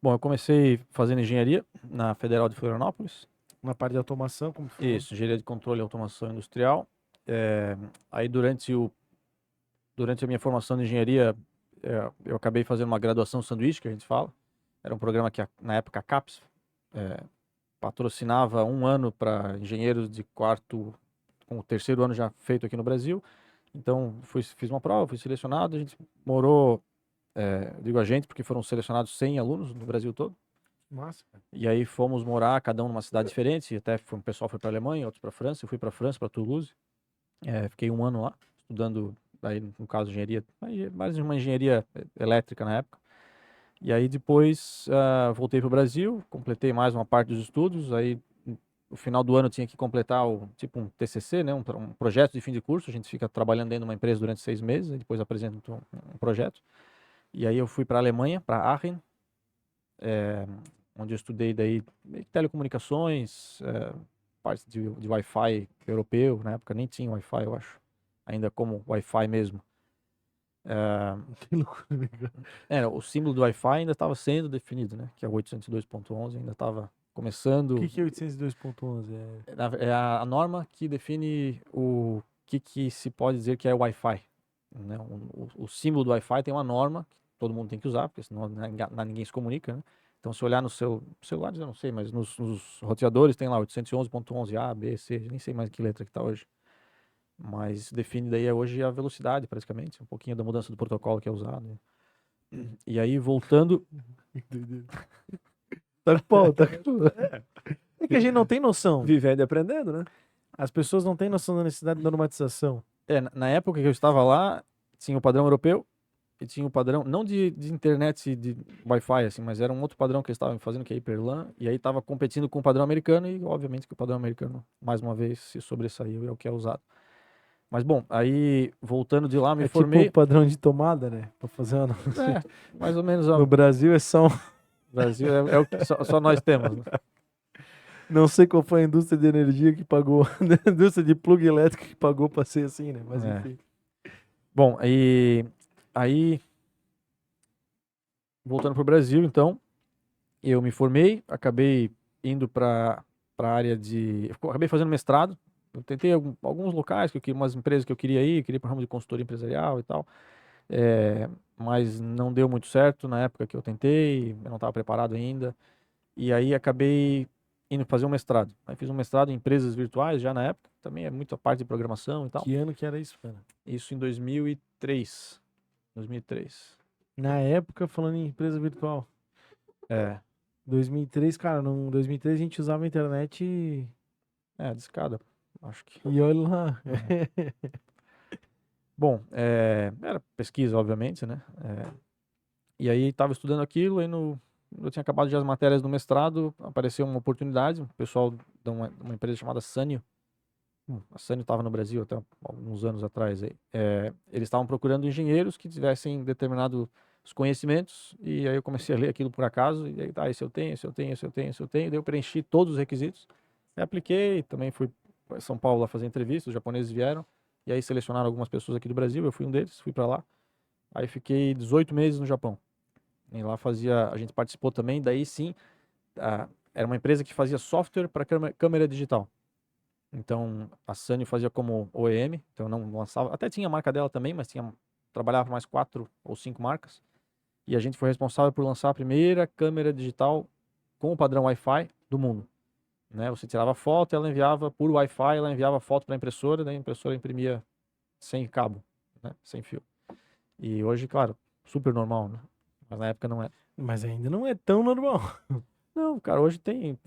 C: Bom, eu comecei fazendo engenharia na Federal de Florianópolis.
A: Na parte de automação, como foi?
C: Isso, engenharia de controle e automação industrial. Aí durante a minha formação de engenharia, eu acabei fazendo uma graduação sanduíche, que a gente fala. Era um programa que na época a CAPES patrocinava 1 ano para engenheiros de quarto, com o 3º ano já feito aqui no Brasil. Então fiz uma prova, fui selecionado, a gente morou, digo a gente porque foram selecionados 100 alunos no Brasil todo.
A: Massa, cara.
C: E aí fomos morar, cada um numa cidade diferente, até um pessoal foi para a Alemanha, outros para a França, eu fui para a França, para Toulouse. Fiquei 1 ano lá, estudando, aí no caso engenharia, mais uma engenharia elétrica na época. E aí depois voltei para o Brasil, completei mais uma parte dos estudos, aí no final do ano eu tinha que completar tipo um TCC, né, um projeto de fim de curso, a gente fica trabalhando dentro de uma empresa durante 6 meses, e depois apresenta um projeto. E aí eu fui para a Alemanha, para Aachen, onde eu estudei daí telecomunicações, parte de Wi-Fi europeu, na época nem tinha Wi-Fi, eu acho, ainda como Wi-Fi mesmo.
A: Que loucura, né?
C: O símbolo do Wi-Fi ainda estava sendo definido, né? Que é o 802.11, ainda estava começando.
A: O que é 802.11?
C: É a norma que define o que se pode dizer que é Wi-Fi, né? O símbolo do Wi-Fi tem uma norma que todo mundo tem que usar, porque senão ninguém se comunica, né? Então, se olhar no seu celular, eu não sei, mas nos roteadores tem lá 811.11 A, B, C, nem sei mais que letra que está hoje. Mas define daí hoje a velocidade, praticamente, um pouquinho da mudança do protocolo que é usado. E aí, voltando...
A: Tá com pau, tá com pau. É que a gente não tem noção.
B: Vivendo e aprendendo, né?
A: As pessoas não têm noção da necessidade de normatização.
C: Na época que eu estava lá, tinha o padrão europeu e tinha o padrão, não de internet de Wi-Fi, assim, mas era um outro padrão que eles estavam fazendo, que é Hyperlan, e aí estava competindo com o padrão americano e, obviamente, que o padrão americano, mais uma vez, se sobressaiu e é o que é usado. Mas, bom, aí, voltando de lá, me formei...
A: tipo o padrão de tomada, né? Pra fazer uma...
C: mais ou menos...
A: No Brasil é só...
C: Brasil é o que só nós temos, né?
A: Não sei qual foi a indústria de energia que pagou, a indústria de plug elétrico que pagou pra ser assim, né? Mas enfim.
C: Bom, aí voltando pro Brasil, então, eu me formei, acabei indo para a área de... Acabei fazendo mestrado, eu tentei alguns locais, umas empresas que eu queria ir para o ramo de consultoria empresarial e tal, mas não deu muito certo na época que eu tentei, eu não estava preparado ainda. E aí acabei indo fazer um mestrado. Aí fiz um mestrado em empresas virtuais já na época. Também é muito a parte de programação e tal.
A: Que ano que era isso, cara?
C: Isso em 2003. 2003.
A: Na época, falando em empresa virtual.
C: É,
A: 2003, cara, no 2003 a gente usava a internet
C: de escada, acho que.
A: e olha lá.
C: Bom, era pesquisa, obviamente, né? E aí estava estudando aquilo, aí eu tinha acabado já as matérias do mestrado, apareceu uma oportunidade, o pessoal de uma empresa chamada Sanyo. A Sanyo estava no Brasil até alguns anos atrás. Aí. Eles estavam procurando engenheiros que tivessem determinados conhecimentos, e aí eu comecei a ler aquilo por acaso, e aí, tá, esse eu tenho, esse eu tenho, esse eu tenho, esse eu tenho, daí eu preenchi todos os requisitos, aí apliquei, também fui para São Paulo lá fazer entrevista, os japoneses vieram, e aí selecionaram algumas pessoas aqui do Brasil, eu fui um deles, fui para lá, aí fiquei 18 meses no Japão, e lá a gente participou também, daí sim, era uma empresa que fazia software para câmera digital. Então, a Sanyo fazia como OEM, então não lançava, até tinha a marca dela também, mas trabalhava com mais 4 ou 5 marcas. E a gente foi responsável por lançar a primeira câmera digital com o padrão Wi-Fi do mundo. Né? Você tirava foto, ela enviava por Wi-Fi, ela enviava foto para a impressora, daí a impressora imprimia sem cabo, né? Sem fio. E hoje, claro, super normal, né? Mas na época não era.
A: Mas ainda não é tão normal.
C: Não, cara, hoje tem.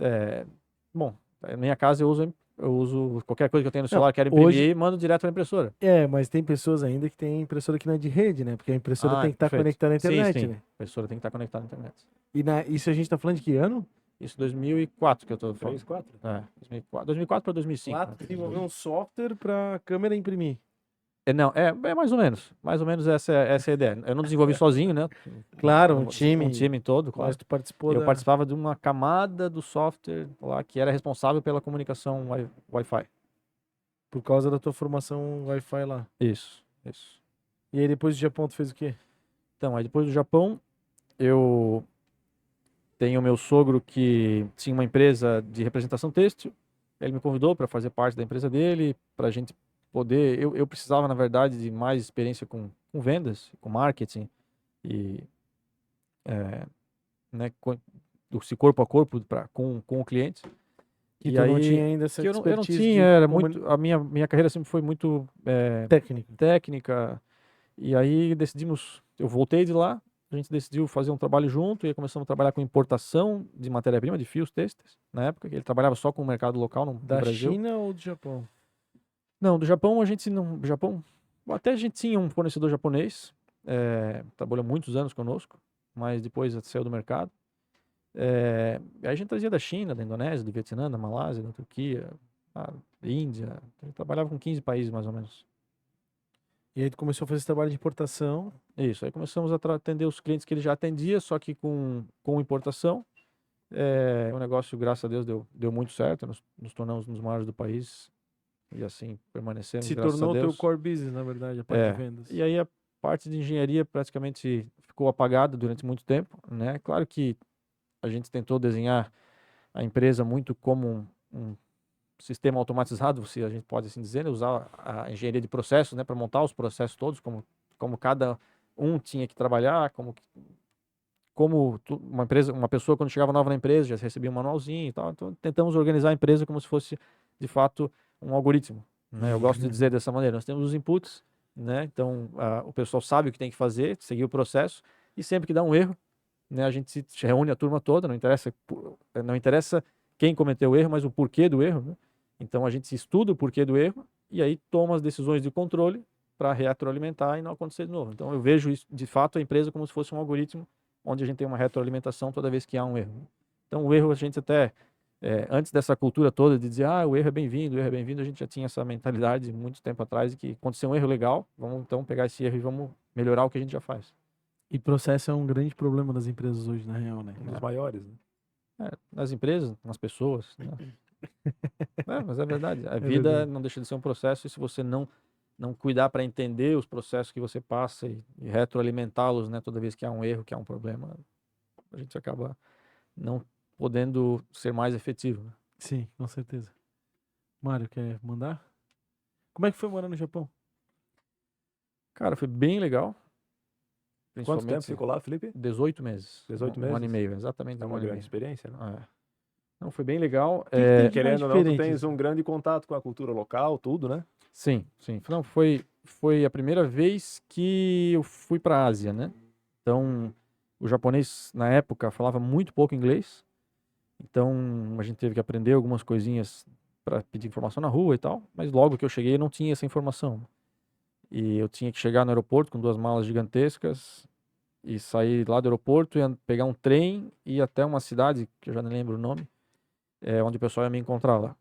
C: Bom, na minha casa eu uso qualquer coisa que eu tenho no celular, quero imprimir
A: hoje-
C: e mando direto para a impressora.
A: Mas tem pessoas ainda que tem impressora que não é de rede, né? Porque a impressora tem que estar
C: Perfeito.
A: conectada à
C: Sim,
A: internet,
C: sim.
A: né?
C: A impressora tem que estar conectada à internet.
A: E isso a gente tá falando de que ano?
C: Isso 2004 que eu tô
B: 3,
C: falando.
B: 4?
C: 2004 para 2005.
A: Lá desenvolveu um software pra câmera imprimir.
C: Não, é mais ou menos. Mais ou menos essa é a ideia. Eu não desenvolvi sozinho, né?
A: Claro, um
C: Um
A: time.
C: time todo, claro.
A: Mas tu participou
C: Eu
A: da.
C: participava de uma camada do software lá que era responsável pela comunicação Wi-Fi.
A: Por causa da tua formação Wi-Fi lá.
C: Isso.
A: E aí depois do Japão tu fez o quê?
C: Então, aí depois do Japão, eu tenho meu sogro que tinha uma empresa de representação têxtil. Ele me convidou para fazer parte da empresa dele, para a gente poder. Eu precisava, na verdade, de mais experiência com vendas, com marketing e né, esse corpo a corpo com o cliente.
A: Que
C: E
A: tu não
C: aí
A: tinha ainda essa
C: que eu não
A: expertise
C: tinha, era muito. A minha carreira sempre foi muito
A: técnica.
C: técnica. E aí eu voltei de lá, a gente decidiu fazer um trabalho junto e aí começamos a trabalhar com importação de matéria-prima, de fios têxteis, na época, que ele trabalhava só com o mercado local no
A: Da
C: Brasil.
A: China ou do Japão?
C: Não, do Japão a gente não. Do Japão, até a gente tinha um fornecedor japonês, trabalhou muitos anos conosco, mas depois saiu do mercado. Aí a gente trazia da China, da Indonésia, do Vietnã, da Malásia, da Turquia, da Índia. A gente trabalhava com 15 países mais ou menos.
A: E aí tu começou a fazer esse trabalho de importação.
C: Isso, aí começamos a atender os clientes que ele já atendia, só que com importação. O negócio, graças a Deus, deu muito certo. Nos tornamos um dos maiores do país e assim permanecemos,
A: Se
C: graças a
A: tornou teu
C: Deus.
A: core business, na verdade, a parte de vendas.
C: E aí a parte de engenharia praticamente ficou apagada durante muito tempo, né? Claro que a gente tentou desenhar a empresa muito como um sistema automatizado, se a gente pode assim dizer, né? Usar a engenharia de processos, né, para montar os processos todos, como cada um tinha que trabalhar, uma pessoa quando chegava nova na empresa já recebia um manualzinho e tal. Então tentamos organizar a empresa como se fosse de fato um algoritmo, né? Eu gosto de dizer dessa maneira. Nós temos os inputs, né? Então o pessoal sabe o que tem que fazer, seguir o processo e sempre que dá um erro, né, a gente se reúne a turma toda, não interessa quem cometeu o erro, mas o porquê do erro, né? Então a gente estuda o porquê do erro e aí toma as decisões de controle para retroalimentar e não acontecer de novo. Então eu vejo isso, de fato a empresa como se fosse um algoritmo onde a gente tem uma retroalimentação toda vez que há um erro. Então o erro a gente até antes dessa cultura toda de dizer o erro é bem-vindo, a gente já tinha essa mentalidade muito tempo atrás de que acontecer um erro legal, vamos então pegar esse erro e vamos melhorar o que a gente já faz.
A: E processo é um grande problema das empresas hoje, na real, né?
B: Um dos maiores, né?
C: Nas empresas, nas pessoas, né? Mas é verdade. A vida
A: verdade.
C: não deixa de ser um processo e se você não cuidar para entender os processos que você passa e retroalimentá-los, né, toda vez que há um erro, que há um problema, a gente acaba não podendo ser mais efetivo, né?
A: Sim, com certeza. Mário, quer mandar? Como é que foi morar no Japão?
C: Cara, foi bem legal.
B: Quanto tempo
C: principalmente
B: ficou lá, Felipe?
C: 18 meses.
B: 18
C: Um ano e
B: meses?
C: meio, exatamente
B: É
C: um
B: uma
C: ano e
B: grande
C: meio.
B: experiência, né?
C: É. Não, foi bem legal.
A: que tem de mais
B: Querendo ou não, tu
A: diferente,
B: tens
A: assim?
B: um grande contato com a cultura local, tudo, né?
C: Sim, sim. Não, foi a primeira vez que eu fui para a Ásia, né? Então, o japonês, na época, falava muito pouco inglês. Então, a gente teve que aprender algumas coisinhas para pedir informação na rua e tal. Mas logo que eu cheguei, eu não tinha essa informação. E eu tinha que chegar no aeroporto com 2 malas gigantescas e sair lá do aeroporto, e pegar um trem e ir até uma cidade, que eu já não lembro o nome, onde o pessoal ia me encontrar lá.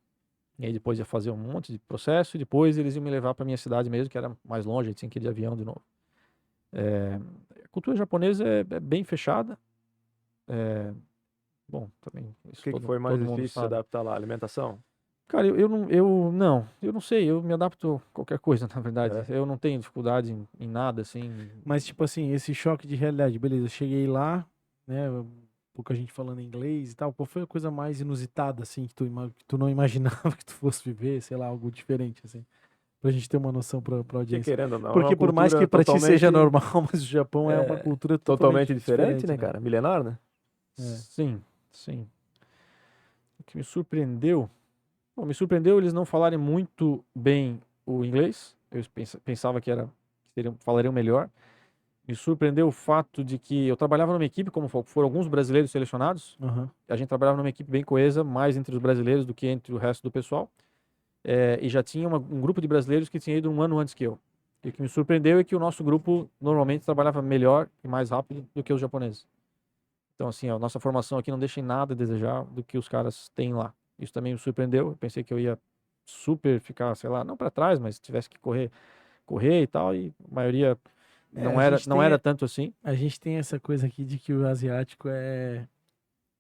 C: E aí depois ia fazer um monte de processo e depois eles iam me levar para minha cidade mesmo, que era mais longe, eu tinha que ir de avião de novo. A cultura japonesa é bem fechada. Bom, também
B: O
C: isso
B: que
C: todo,
B: foi mais
C: todo mundo
B: difícil se
C: sabe.
B: adaptar lá? Alimentação?
C: Cara, eu não sei, eu me adapto a qualquer coisa, na verdade.
B: É.
C: Eu não tenho dificuldade em nada, assim.
A: Mas, tipo assim, esse choque de realidade, beleza, eu cheguei lá, né, pouca gente falando inglês e tal, qual foi a coisa mais inusitada, assim, que tu não imaginava que tu fosse viver, sei lá, algo diferente, assim, pra gente ter uma noção pra
B: Porque
A: audiência.
B: querendo ou não, é
A: Porque
B: uma
A: por mais que
B: cultura
A: pra ti seja
B: totalmente,
A: normal, mas o Japão é uma cultura
B: totalmente
A: totalmente
B: diferente,
A: diferente,
B: né,
A: né?
B: cara? Milenar, né?
A: É.
C: Sim, sim. O que me surpreendeu. Bom, me surpreendeu eles não falarem muito bem o inglês. Eu pensava que falariam melhor. Me surpreendeu o fato de que eu trabalhava numa equipe, como foram alguns brasileiros selecionados.
A: Aham.
C: A gente trabalhava numa equipe bem coesa, mais entre os brasileiros do que entre o resto do pessoal. E já tinha um grupo de brasileiros que tinha ido um ano antes que eu. E o que me surpreendeu é que o nosso grupo normalmente trabalhava melhor e mais rápido do que os japoneses. Então, assim, a nossa formação aqui não deixa em nada a desejar do que os caras têm lá. Isso também me surpreendeu. Eu pensei que eu ia super ficar, sei lá, não para trás, mas tivesse que correr e tal. E a maioria
A: A gente
C: não era tanto assim.
A: a gente tem essa coisa aqui de que o asiático é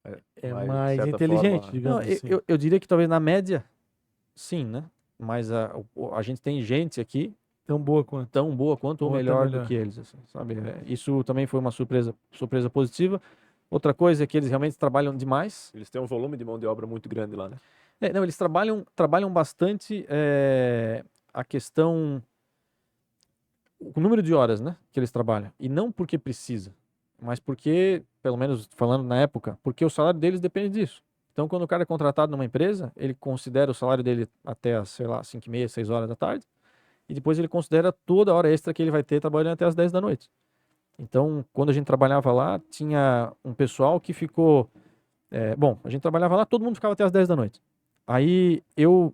B: Mas, de
A: mais
B: certa
A: inteligente,
B: forma,
C: Não,
A: digamos assim.
C: eu diria que talvez na média, sim, né? Mas a gente tem gente aqui
A: Tão boa quanto.
C: tão boa quanto ou
A: Ou até
C: melhor do
A: melhor.
C: que eles, assim, sabe? Isso também foi uma surpresa positiva. Outra coisa é que eles realmente trabalham demais.
B: eles têm um volume de mão de obra muito grande lá, né?
C: Não, eles trabalham bastante a questão, o número de horas, né, que eles trabalham. E não porque precisa, mas porque, pelo menos falando na época, porque o salário deles depende disso. Então, quando o cara é contratado numa empresa, ele considera o salário dele até as, sei lá, 5h30, 6 horas da tarde, e depois ele considera toda a hora extra que ele vai ter trabalhando até as 10 da noite. Então, quando a gente trabalhava lá, tinha um pessoal que ficou... bom, a gente trabalhava lá, todo mundo ficava até as 10 da noite. Aí eu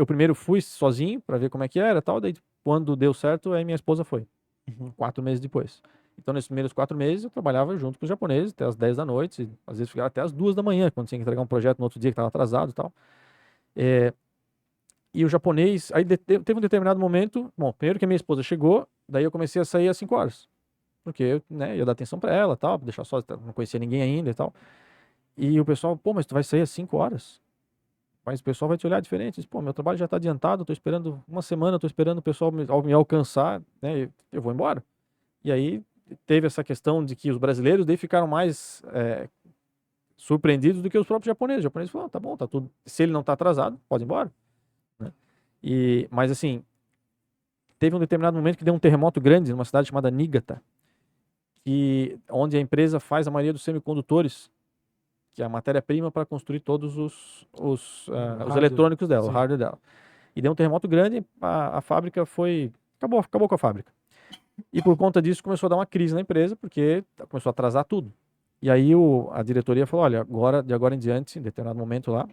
C: primeiro fui sozinho para ver como é que era e tal, daí quando deu certo, aí minha esposa foi.
A: Uhum.
C: 4 meses depois. Então, nesses primeiros 4 meses, eu trabalhava junto com os japoneses até as 10 da noite, às vezes ficava até as 2 da manhã, quando tinha que entregar um projeto no outro dia que estava atrasado e tal. E o japonês, aí teve um determinado momento, bom, primeiro que a minha esposa chegou, daí eu comecei a sair às 5 horas. Porque eu, né, ia dar atenção para ela, tal, deixar só, não conhecia ninguém ainda e tal. E o pessoal, pô, mas tu vai sair às 5 horas? Mas o pessoal vai te olhar diferente. Diz, pô, meu trabalho já está adiantado, eu tô esperando uma semana, tô esperando o pessoal me alcançar, né, eu vou embora. E aí teve essa questão de que os brasileiros daí ficaram mais surpreendidos do que os próprios japoneses. Os japoneses falaram, tá bom, tá tudo. Se ele não tá atrasado, pode ir embora. Né? Mas assim, teve um determinado momento que deu um terremoto grande numa cidade chamada Niigata, onde a empresa faz a maioria dos semicondutores, que é a matéria-prima para construir todos os
A: hardware,
C: eletrônicos dela, o
A: sim.
C: hardware dela. E deu um terremoto grande, a fábrica acabou com a fábrica. E por conta disso começou a dar uma crise na empresa, porque começou a atrasar tudo. E aí a diretoria falou, olha, de agora em diante, em determinado momento lá,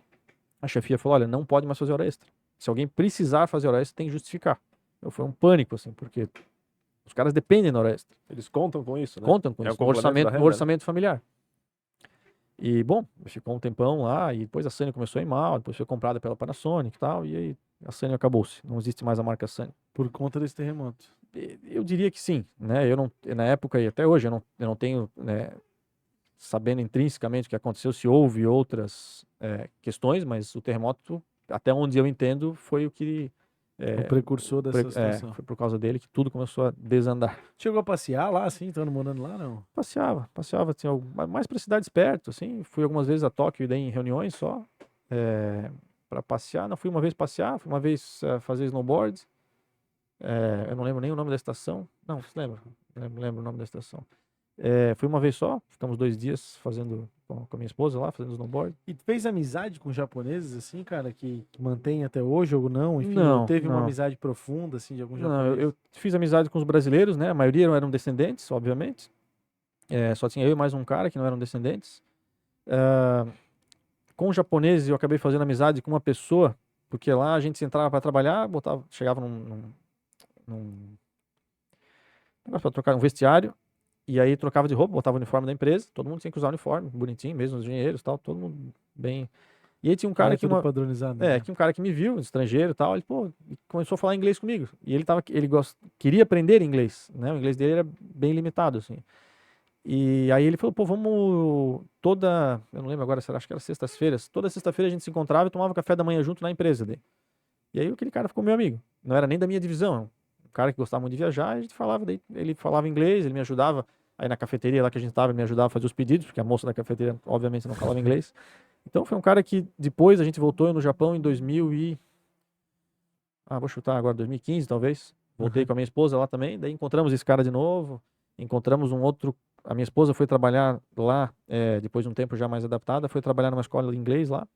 C: a chefia falou, olha, não pode mais fazer hora extra. Se alguém precisar fazer hora extra, tem que justificar. Foi um pânico, assim, porque os caras dependem da hora extra.
B: Eles contam com isso, né?
C: Contam com
B: É o
C: isso, no
B: complemento da renda, né?
C: orçamento familiar. E, bom, ficou um tempão lá, e depois a Sanyo começou a ir mal, depois foi comprada pela Panasonic e tal, e aí a Sanyo acabou-se. Não existe mais a marca Sanyo.
A: Por conta desse terremoto.
C: Eu diria que sim, né? Eu não, na época e até hoje, eu não tenho, né, sabendo intrinsecamente o que aconteceu, se houve outras questões, mas o terremoto, até onde eu entendo, foi o que...
A: O precursor dessa situação.
C: foi por causa dele que tudo começou a desandar.
A: Chegou a passear lá, assim, estando morando lá, não?
C: Passeava, tinha mais para cidades perto, assim, fui algumas vezes a Tóquio e daí em reuniões só, para passear, não fui uma vez passear, fui uma vez fazer snowboard, eu não lembro nem o nome da estação, não, você lembra? não lembro o nome da estação. Fui uma vez só, ficamos 2 dias fazendo com a minha esposa lá, fazendo snowboard.
A: E tu fez amizade com japoneses, assim, cara, que mantém até hoje ou não? Enfim,
C: Não,
A: ou teve uma
C: não.
A: amizade profunda, assim, de algum
C: Não,
A: japonês?
C: eu fiz amizade com os brasileiros, né? A maioria eram descendentes, obviamente. Só tinha eu e mais um cara que não eram descendentes. Com os japoneses eu acabei fazendo amizade com uma pessoa, porque lá a gente entrava para trabalhar, chegava num negócio para trocar um vestiário, e aí trocava de roupa, botava o uniforme da empresa, todo mundo tinha que usar o uniforme, bonitinho, mesmo os engenheiros e tal, todo mundo bem. E aí tinha um cara
A: Era
C: que
A: tudo padronizado, né?
C: tinha um cara que me viu, estrangeiro e tal, ele, pô, começou a falar inglês comigo. E queria aprender inglês, né? O inglês dele era bem limitado, assim. E aí ele falou, pô, vamos eu não lembro agora, acho que era sextas-feiras, toda sexta-feira a gente se encontrava e tomava café da manhã junto na empresa dele. E aí aquele cara ficou meu amigo. Não era nem da minha divisão, um cara que gostava muito de viajar, a gente falava, daí ele falava inglês, ele me ajudava, aí na cafeteria lá que a gente tava, ele me ajudava a fazer os pedidos, porque a moça da cafeteria obviamente não falava inglês. Então foi um cara que depois a gente voltou no Japão em 2015 talvez. Voltei com a minha esposa lá também, daí encontramos esse cara de novo, encontramos um outro, a minha esposa foi trabalhar lá, depois de um tempo já mais adaptada, foi trabalhar numa escola de inglês lá,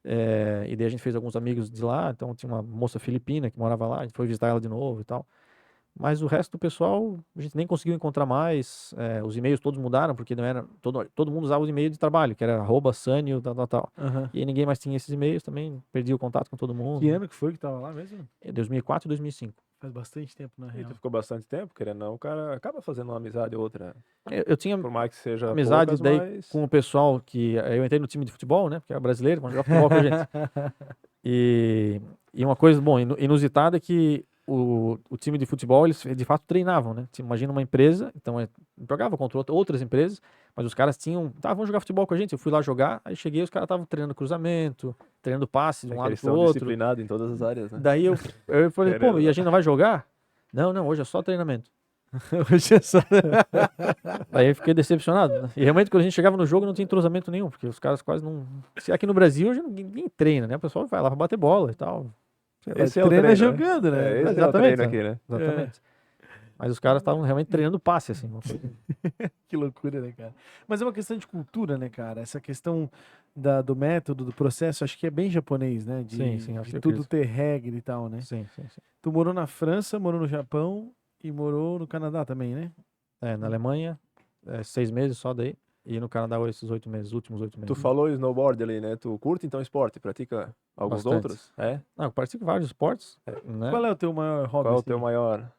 C: e daí a gente fez alguns amigos de lá, então tinha uma moça filipina que morava lá, a gente foi visitar ela de novo e tal. Mas o resto do pessoal, a gente nem conseguiu encontrar mais. Os e-mails todos mudaram, porque não era. Todo mundo usava o e-mail de trabalho, que era @sanio, tal.
A: Aham.
C: E aí ninguém mais tinha esses e-mails também, perdi o contato com todo mundo.
A: Que ano que foi que tava lá mesmo?
C: 2004 e 2005.
A: Faz bastante tempo, na
B: E
A: real.
B: tu ficou bastante tempo, querendo ou não, o cara acaba fazendo uma amizade ou outra.
C: Eu tinha
B: Por mais que seja
C: amizade
B: poucas,
C: daí
B: mas...
C: com o pessoal que. Eu entrei no time de futebol, né? Porque era brasileiro, mas jogava futebol com a gente. E uma coisa, bom, inusitada é que o time de futebol, eles de fato treinavam, né? Você imagina uma empresa, então jogava contra outras empresas, mas os caras tinham, vamos jogar futebol com a gente. Eu fui lá jogar, aí cheguei, os caras estavam treinando cruzamento, treinando passe de um
B: É que
C: lado
B: eles
C: pro
B: são
C: outro.
B: disciplinados em todas as áreas, né?
C: Daí eu falei,
B: Querendo
C: pô, e a gente não vai jogar? Não, hoje é só treinamento.
A: Hoje é só...
C: Aí eu fiquei decepcionado, né? E realmente quando a gente chegava no jogo não tinha entrosamento nenhum, porque os caras quase não... Se aqui no Brasil hoje ninguém treina, né? O pessoal vai lá pra bater bola e tal. Sei lá.
B: Esse é o
A: treina
B: treino,
A: jogando, né?
B: Esse é o
C: Exatamente,
B: treino aqui, né?
C: Exatamente. Mas os caras estavam realmente treinando passe, assim. Uma coisa.
A: Que loucura, né, cara? Mas é uma questão de cultura, né, cara? Essa questão do método, do processo, acho que é bem japonês, né?
C: Sim, acho
A: de
C: que eu
A: tudo
C: acredito.
A: ter regra e tal, né?
C: Sim.
A: Tu morou na França, morou no Japão e morou no Canadá também, né?
C: Na Alemanha, 6 meses só daí. E no Canadá, esses 8 meses, últimos 8
B: Tu
C: meses.
B: falou snowboard ali, né? Tu curte então esporte? Pratica alguns
C: Bastante.
B: outros? É?
C: Eu participo de vários esportes, né?
A: Qual é o teu maior hobby?
B: Qual é o
A: assim?
B: teu maior?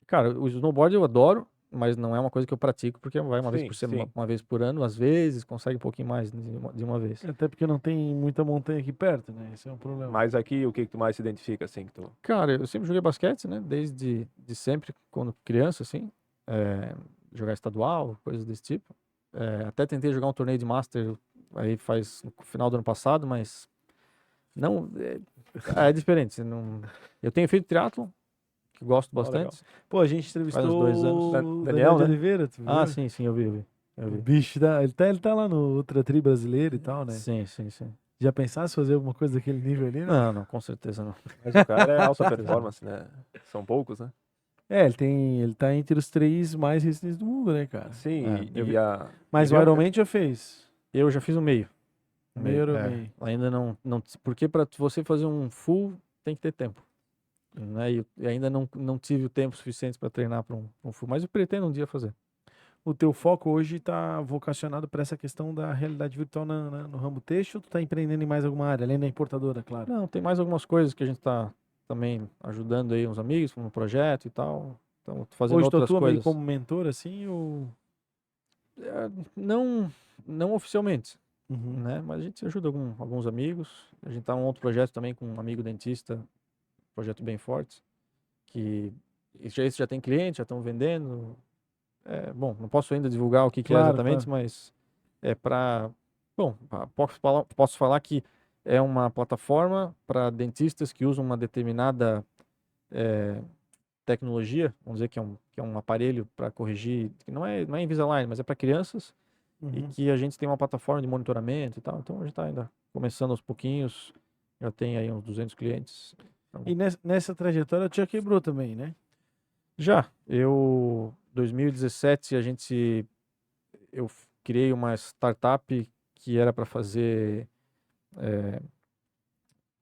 C: Cara, o snowboard eu adoro, mas não é uma coisa que eu pratico, porque vai uma vez
B: Sim,
C: por semana,
B: sim.
C: uma vez por ano, às vezes, consegue um pouquinho mais de uma vez.
A: Até porque não tem muita montanha aqui perto, né? Esse é um problema.
B: Mas aqui, o que que tu mais se identifica, assim, que tu...
C: Cara, eu sempre joguei basquete, né? Desde de sempre, quando criança, assim. Jogar estadual, coisas desse tipo. Até tentei jogar um torneio de Master aí faz no final do ano passado, mas não é diferente. Não, eu tenho feito triatlon, que gosto
B: legal.
C: bastante.
A: Pô, a gente entrevistou
C: Faz uns 2 anos.
A: o
B: Daniel,
A: Daniel de
B: né?
A: Oliveira, tu viu?
C: Ah, sim, eu vi.
A: O bicho, ele tá lá no Ultra Tri brasileiro e tal, né?
C: Sim.
A: Já pensasse fazer alguma coisa daquele nível ali, né?
C: Não, com certeza não.
B: Mas o cara é alta performance, né? São poucos, né?
A: Ele tá entre os 3 mais resistentes do mundo, né, cara?
B: Sim,
C: eu vi.
A: Mas
B: e
A: o
B: é um
A: Ironman já fez.
C: Eu já fiz o meio.
A: Meio Ironman.
C: Ainda não, porque para você fazer um full tem que ter tempo, né? E eu ainda não tive o tempo suficiente para treinar para um full, mas eu pretendo um dia fazer.
A: O teu foco hoje tá vocacionado para essa questão da realidade virtual no ramo têxtil ou tu tá empreendendo em mais alguma área, além da importadora, claro?
C: Não, tem mais algumas coisas que a gente tá também ajudando aí uns amigos no projeto e tal. Então, tô fazendo
A: Hoje tu
C: outras
A: atua meio
C: coisas.
A: como mentor, assim, ou...
C: Não oficialmente,
A: Uhum.
C: né? Mas a gente ajuda alguns amigos. A gente tá em um outro projeto também com um amigo dentista, um projeto bem forte, que esse já tem cliente, já estão vendendo. Bom, não posso ainda divulgar o que é
A: Claro,
C: exatamente,
A: claro.
C: mas é para... Bom, posso falar que é uma plataforma para dentistas que usam uma determinada tecnologia, vamos dizer que é um aparelho para corrigir, que não é Invisalign, mas é para crianças, e
A: Uhum.
C: que a gente tem uma plataforma de monitoramento e tal. Então a gente está ainda começando aos pouquinhos, já tem aí uns 200 clientes. Então,
A: E nessa trajetória tu já quebrou também, né?
C: Já, 2017, eu criei uma startup que era para fazer,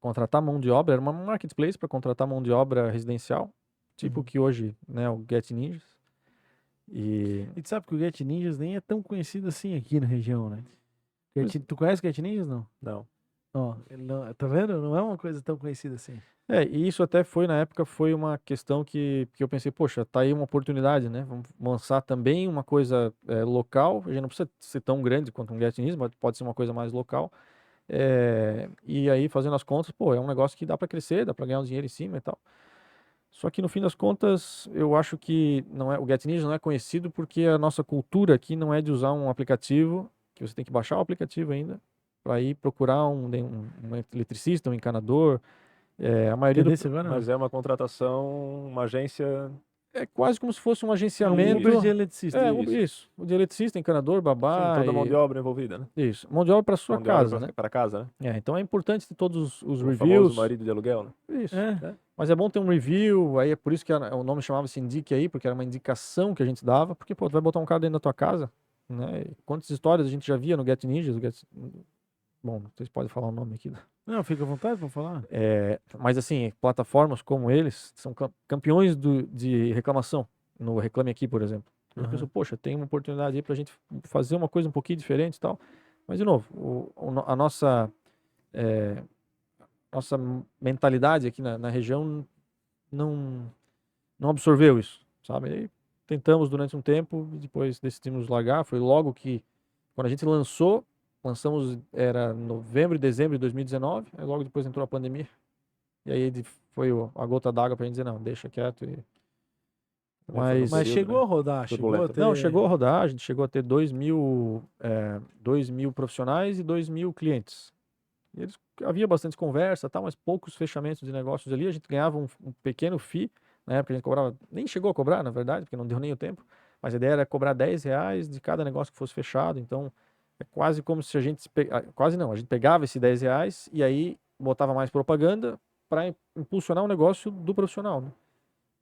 C: contratar mão de obra, era uma marketplace para contratar mão de obra residencial, tipo
A: Uhum.
C: que hoje, né, o Get Ninjas. E
A: E tu sabe que o Get Ninjas nem é tão conhecido assim aqui na região, né? Tu conhece o Get Ninjas, não?
B: Não.
A: Ó, ele não, tá vendo? Não é uma coisa tão conhecida assim.
C: e isso até na época, foi uma questão que eu pensei, poxa, tá aí uma oportunidade, né? Vamos lançar também uma coisa local, a gente não precisa ser tão grande quanto um Get Ninjas, mas pode ser uma coisa mais local. E aí, fazendo as contas, pô, é um negócio que dá para crescer, dá para ganhar um dinheiro em cima e tal. Só que no fim das contas, eu acho que não é, o Get Ninja não é conhecido porque a nossa cultura aqui não é de usar um aplicativo, que você tem que baixar o aplicativo ainda, para ir procurar um eletricista, um encanador. A maioria
A: Entendeu
C: do.
A: isso agora?
B: Mas é uma contratação, uma agência.
C: É quase como se fosse um
A: É um
C: agenciamento.
A: Uber de eletricista.
C: Isso. O de eletricista, encanador,
B: Sim,
C: babá.
B: toda a mão de obra envolvida, né?
C: Isso. Mão de obra para sua
B: Mão de obra
C: casa, né?
B: para casa, né?
C: Então é importante ter todos os
B: O famoso
C: reviews.
B: marido de aluguel, né?
C: Isso.
A: É.
C: Mas é bom ter um review, aí é por isso que o nome chamava-se Indique aí, porque era uma indicação que a gente dava, porque, pô, tu vai botar um cara dentro da tua casa, né? E quantas histórias a gente já via no Get Ninjas, bom, vocês podem falar o nome aqui.
A: Não, fica à vontade pra falar.
C: Mas assim, plataformas como eles são campeões de reclamação, no Reclame Aqui, por exemplo. A gente
A: Aham.
C: pensou, poxa, tem uma oportunidade aí pra gente fazer uma coisa um pouquinho diferente e tal. Mas, de novo, a nossa mentalidade aqui na região não, não absorveu isso, sabe? Aí tentamos durante um tempo e depois decidimos largar. Foi logo que, quando a gente lançamos, era novembro e dezembro de 2019, aí logo depois entrou a pandemia. E aí foi a gota d'água pra gente dizer, não, deixa quieto.
B: Foi um
C: Mas,
A: Mas
B: período,
A: chegou
B: né?
A: a rodar, chegou a
B: Turbulento.
A: ter.
C: não, chegou a rodar, a gente chegou a ter 2.000 profissionais e 2.000 clientes. E havia bastante conversa, tal, mas poucos fechamentos de negócios ali. A gente ganhava um pequeno FII. Na época a gente cobrava, nem chegou a cobrar, na verdade, porque não deu nem o tempo. Mas a ideia era cobrar R$ 10 de cada negócio que fosse fechado. Então é quase como se a gente. Quase não, a gente pegava esse R$ 10 e aí botava mais propaganda para impulsionar o negócio do profissional, né?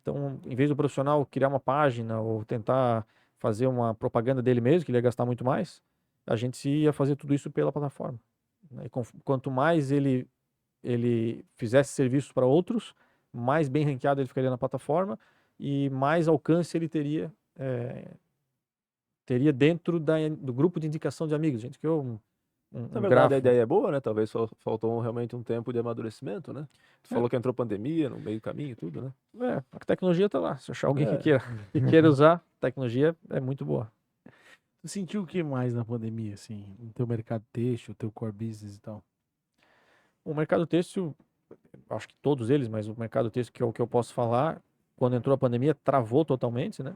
C: Então, em vez do profissional criar uma página ou tentar fazer uma propaganda dele mesmo, que ele ia gastar muito mais, a gente ia fazer tudo isso pela plataforma, né? E quanto mais ele fizesse serviços para outros, mais bem ranqueado ele ficaria na plataforma e mais alcance ele teria dentro do grupo de indicação de amigos. A gente criou
B: Na
C: um
B: verdade, a
C: grafo.
B: ideia é boa, né? Talvez só faltou realmente um tempo de amadurecimento, né? Tu
C: É.
B: falou que entrou pandemia no meio do caminho e tudo, né?
C: A tecnologia está lá. Se achar alguém
B: É.
C: que queira usar, a tecnologia é muito boa.
A: Tu sentiu o que mais na pandemia, assim, no teu mercado têxtil, teu core business e tal?
C: O mercado têxtil, acho que todos eles, mas o mercado têxtil, que é o que eu posso falar, quando entrou a pandemia, travou totalmente, né?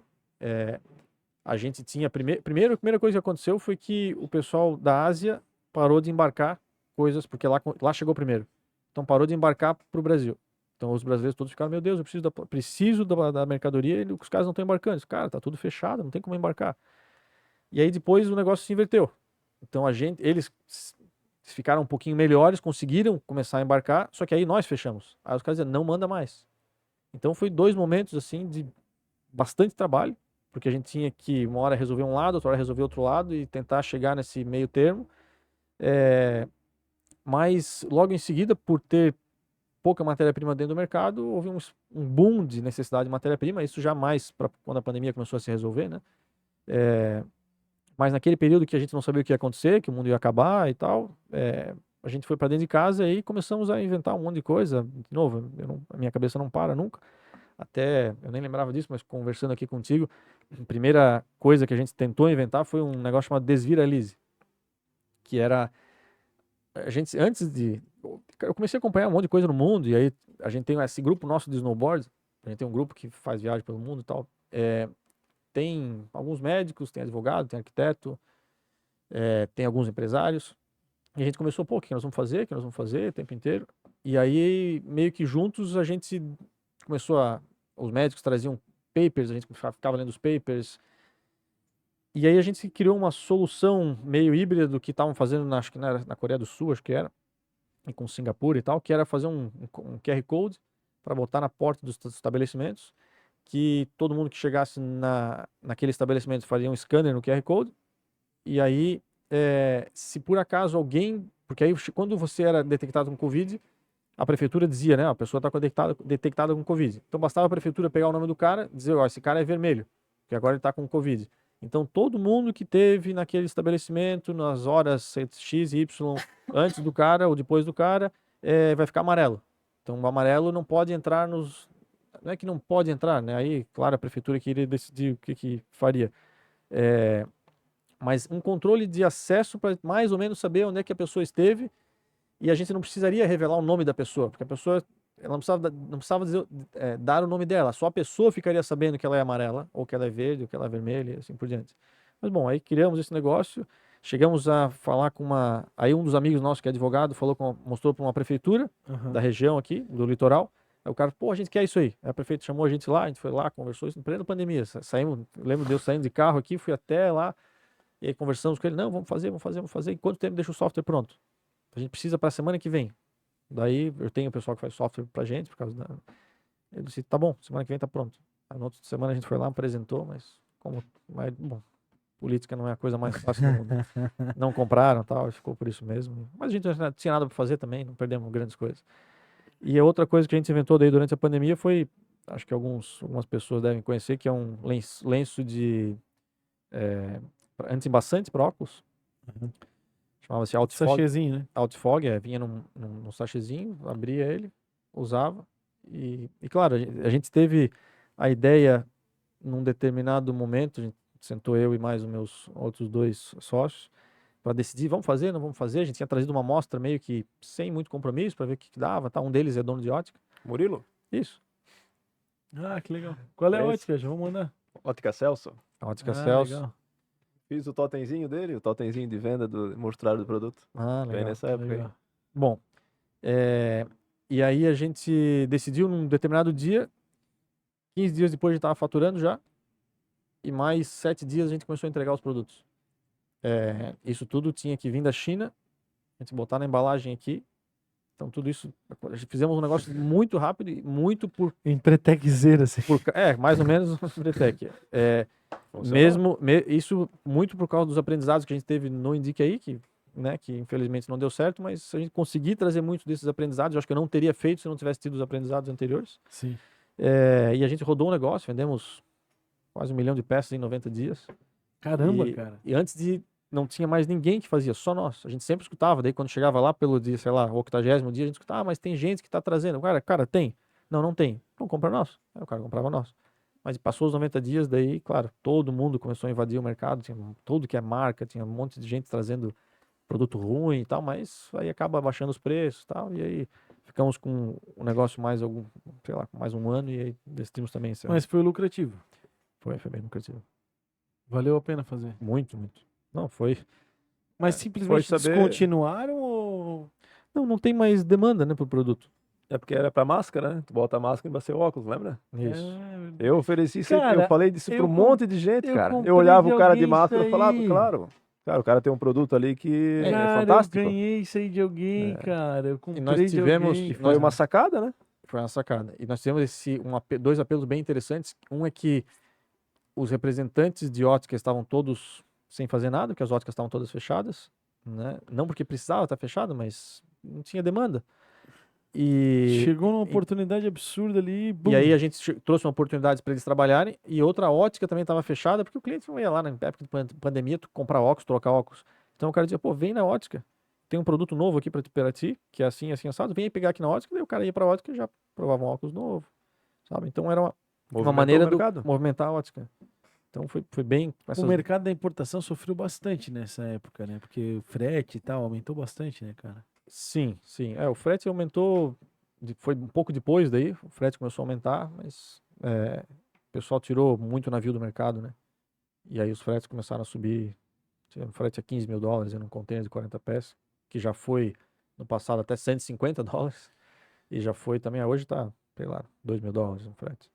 C: A gente tinha. A primeira coisa que aconteceu foi que o pessoal da Ásia parou de embarcar coisas, porque lá chegou primeiro. Então parou de embarcar para o Brasil. Então os brasileiros todos ficaram, meu Deus, eu preciso da mercadoria e os caras não estão embarcando. Cara, tá tudo fechado, não tem como embarcar. E aí depois o negócio se inverteu. Então eles ficaram um pouquinho melhores, conseguiram começar a embarcar, só que aí nós fechamos. Aí os caras diziam, não manda mais. Então foi 2 momentos assim de bastante trabalho, porque a gente tinha que uma hora resolver um lado, outra hora resolver outro lado e tentar chegar nesse meio termo. Mas logo em seguida, por ter pouca matéria-prima dentro do mercado, houve um boom de necessidade de matéria-prima, isso já mais para quando a pandemia começou a se resolver, né? Mas naquele período que a gente não sabia o que ia acontecer, que o mundo ia acabar e tal, a gente foi para dentro de casa e começamos a inventar um monte de coisa. De novo, a minha cabeça não para nunca. Até, eu nem lembrava disso, mas conversando aqui contigo, a primeira coisa que a gente tentou inventar foi um negócio chamado Desviralize, que era, eu comecei a acompanhar um monte de coisa no mundo, e aí a gente tem esse grupo nosso de snowboard, a gente tem um grupo que faz viagem pelo mundo e tal, tem alguns médicos, tem advogado, tem arquiteto, tem alguns empresários, e a gente começou, pô, o que nós vamos fazer, o que nós vamos fazer o tempo inteiro, e aí meio que juntos a gente começou os médicos traziam papers, a gente ficava lendo os papers, e aí a gente criou uma solução meio híbrida do que estavam fazendo, acho que na Coreia do Sul, acho que era, e com Singapura e tal, que era fazer um QR Code para botar na porta dos estabelecimentos, que todo mundo que chegasse naquele estabelecimento faria um scanner no QR Code, e aí, se por acaso alguém... Porque aí, quando você era detectado com Covid, a prefeitura dizia, né, a pessoa está detectada com Covid. Então, bastava a prefeitura pegar o nome do cara, dizer, ó, esse cara é vermelho, porque agora ele está com Covid. Então, todo mundo que teve naquele estabelecimento, nas horas X e Y, antes do cara ou depois do cara, vai ficar amarelo. Então, o amarelo não pode entrar nos... Não é que não pode entrar, né? Aí, claro, a prefeitura que iria decidir o que faria. Mas um controle de acesso para mais ou menos saber onde é que a pessoa esteve, e a gente não precisaria revelar o nome da pessoa, porque a pessoa ela não precisava dizer, dar o nome dela, só a pessoa ficaria sabendo que ela é amarela, ou que ela é verde, ou que ela é vermelha, e assim por diante. Mas bom, aí criamos esse negócio, chegamos a falar com aí um dos amigos nossos que é advogado, mostrou para uma prefeitura da região aqui, do litoral. Aí o cara, pô, a gente quer isso aí. Aí a prefeita chamou a gente lá, a gente foi lá, conversou isso em plena pandemia. Saímos, lembro de eu saindo de carro aqui, fui até lá, e aí conversamos com ele, não, vamos fazer. Em quanto tempo deixa o software pronto? A gente precisa para a semana que vem. Daí eu tenho o pessoal que faz software pra gente, por causa da... Eu disse, tá bom, semana que vem tá pronto. Aí na outra semana a gente foi lá, apresentou, mas bom, política não é a coisa mais fácil do mundo. Não compraram e tal, ficou por isso mesmo. Mas a gente não tinha nada para fazer também, não perdemos grandes coisas. E a outra coisa que a gente inventou daí durante a pandemia foi, acho que algumas pessoas devem conhecer, que é um lenço de anti-embaçante para óculos. Chamava-se Outfog.
A: Sachêzinho, né?
C: Outfog, vinha num sachêzinho, abria ele, usava. E claro, a gente teve a ideia num determinado momento, a gente sentou eu e mais os meus outros 2 sócios, para decidir, vamos fazer, não vamos fazer. A gente tinha trazido uma amostra meio que sem muito compromisso, para ver o que dava. Tá? Um deles é dono de ótica.
B: Murilo?
C: Isso.
A: Ah, que legal. Qual é a
B: Esse?
A: ótica? Já vou mandar.
B: Ótica Celso.
C: A ótica Celso.
A: Legal.
B: Fiz o totemzinho dele, o totemzinho de venda do mostruário do produto.
C: Ah,
B: Bem
C: legal.
B: nessa época aí.
A: Legal.
C: Bom, e aí a gente decidiu num determinado dia, 15 dias depois a gente estava faturando já, e mais 7 dias a gente começou a entregar os produtos. Isso tudo tinha que vir da China, a gente botar na embalagem aqui. Então tudo isso, fizemos um negócio muito rápido e muito
A: Em pretexeira, assim.
C: mais ou menos um Pretec. Isso muito por causa dos aprendizados que a gente teve no Indique aí, que infelizmente não deu certo, mas se a gente conseguir trazer muito desses aprendizados, eu acho que eu não teria feito se eu não tivesse tido os aprendizados anteriores.
A: Sim.
C: E a gente rodou um negócio, vendemos quase 1 milhão de peças em 90 dias.
A: Caramba, cara.
C: E antes não tinha mais ninguém que fazia, só nós. A gente sempre escutava, daí quando chegava lá pelo dia, sei lá, o 80º dia, a gente escutava, mas tem gente que tá trazendo. Cara, tem. Não tem. Não compra nós. Aí o cara comprava nós. Mas passou os 90 dias, daí, claro, todo mundo começou a invadir o mercado, tinha tudo que é marca, tinha um monte de gente trazendo produto ruim e tal, mas aí acaba baixando os preços e tal, e aí ficamos com o negócio mais mais um ano, e aí decidimos também encerrar.
A: Mas foi lucrativo.
C: Foi bem lucrativo.
A: Valeu a pena fazer.
C: Muito, muito. Não, foi...
A: Mas simplesmente
B: foi saber-
A: descontinuaram ou...
C: Não tem mais demanda, né, pro produto.
B: É porque era pra máscara, né? Tu bota a máscara e vai ser óculos, lembra?
C: Isso.
B: Eu ofereci isso aí,
A: Cara,
B: eu falei disso pra um monte de gente,
A: eu
B: cara.
A: comprei
B: Eu olhava
A: de
B: o cara de
A: alguém
B: máscara e
A: isso
B: falava,
A: aí.
B: claro. Cara, o cara tem um produto ali que é
A: Cara,
B: fantástico.
A: eu ganhei isso aí de alguém, cara. Eu comprei
C: nós
A: de
C: tivemos-
A: alguém.
B: E foi uma sacada, né?
C: Foi uma sacada. E nós tivemos 2 apelos bem interessantes. Um é que os representantes de ótica estavam todos sem fazer nada, porque as óticas estavam todas fechadas, né? Não porque precisava estar fechado, mas não tinha demanda.
A: Chegou numa oportunidade absurda ali. Bum.
C: E aí a gente trouxe uma oportunidade para eles trabalharem, e outra ótica também estava fechada, porque o cliente não ia lá na época de pandemia comprar óculos, trocar óculos. Então o cara dizia, pô, vem na ótica, tem um produto novo aqui para ti, que é assim, assim, assado, vem pegar aqui na ótica. Daí o cara ia para a ótica e já provava um óculos novo, sabe? Então era uma
B: Movimentou
C: maneira
B: o
C: de
B: mercado.
C: movimentar a ótica. Então foi bem...
A: O mercado da importação sofreu bastante nessa época, né? Porque o frete e tal aumentou bastante, né, cara?
C: Sim. O frete aumentou, foi um pouco depois daí, o frete começou a aumentar, mas o pessoal tirou muito navio do mercado, né? E aí os fretes começaram a subir. Tinha um frete a $15 mil em um container de 40 pés, que já foi no passado até $150, e já foi também, hoje tá, sei lá, $2 mil no frete.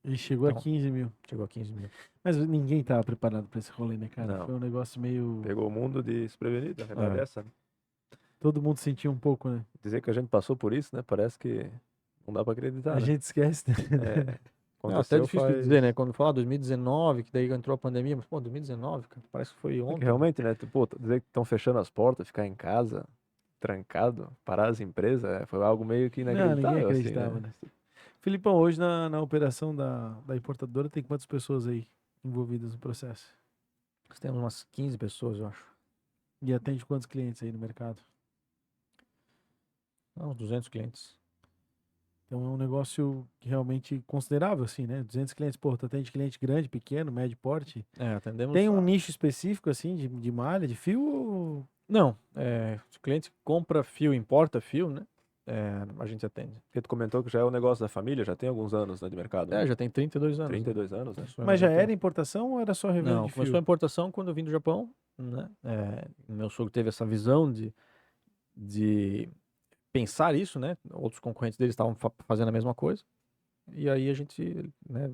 A: E chegou
C: Então,
A: a 15 mil.
C: Chegou a 15 mil.
A: Mas ninguém tava preparado pra esse rolê, né, cara?
B: Não.
A: Foi um negócio meio...
B: Pegou o mundo desprevenido, a verdade é essa. Né?
A: Todo mundo sentiu um pouco, né?
B: Dizer que a gente passou por isso, né? Parece que não dá pra acreditar.
A: A
B: né?
A: gente esquece, né?
C: Até
B: Aconteceu
C: difícil de
B: faz...
C: dizer, né? Quando falar 2019, que daí entrou a pandemia, mas, pô, 2019, cara, parece que foi
B: É que
C: ontem. né?
B: realmente, né? Pô, dizer que estão fechando as portas, ficar em casa, trancado, parar as empresas, foi algo meio que
A: Não, ninguém
B: inacreditável, assim,
A: acreditava,
B: né?
A: né? Filipão, hoje na operação da importadora tem quantas pessoas aí envolvidas no processo?
C: Nós temos umas 15 pessoas, eu acho.
A: E atende quantos clientes aí no mercado?
C: Uns 200 clientes.
A: Então é um negócio que realmente considerável, assim, né? 200 clientes, pô, tu atende cliente grande, pequeno, médio porte.
C: Atendemos.
A: Tem um nicho específico, assim, de malha, de fio?
C: Não, se o cliente compra fio, importa fio, né? A gente atende.
B: Porque tu comentou que já é um negócio da família, já tem alguns anos, né, de mercado, né?
C: Já tem 32 anos.
B: 32 anos, né?
C: Começou em
A: Mas já
C: 91.
A: era importação ou era só revenda
C: Não,
A: de
C: começou a
A: fio?
C: importação quando eu vim do Japão, né? Meu sogro teve essa visão de pensar isso, né? Outros concorrentes dele estavam fazendo a mesma coisa. E aí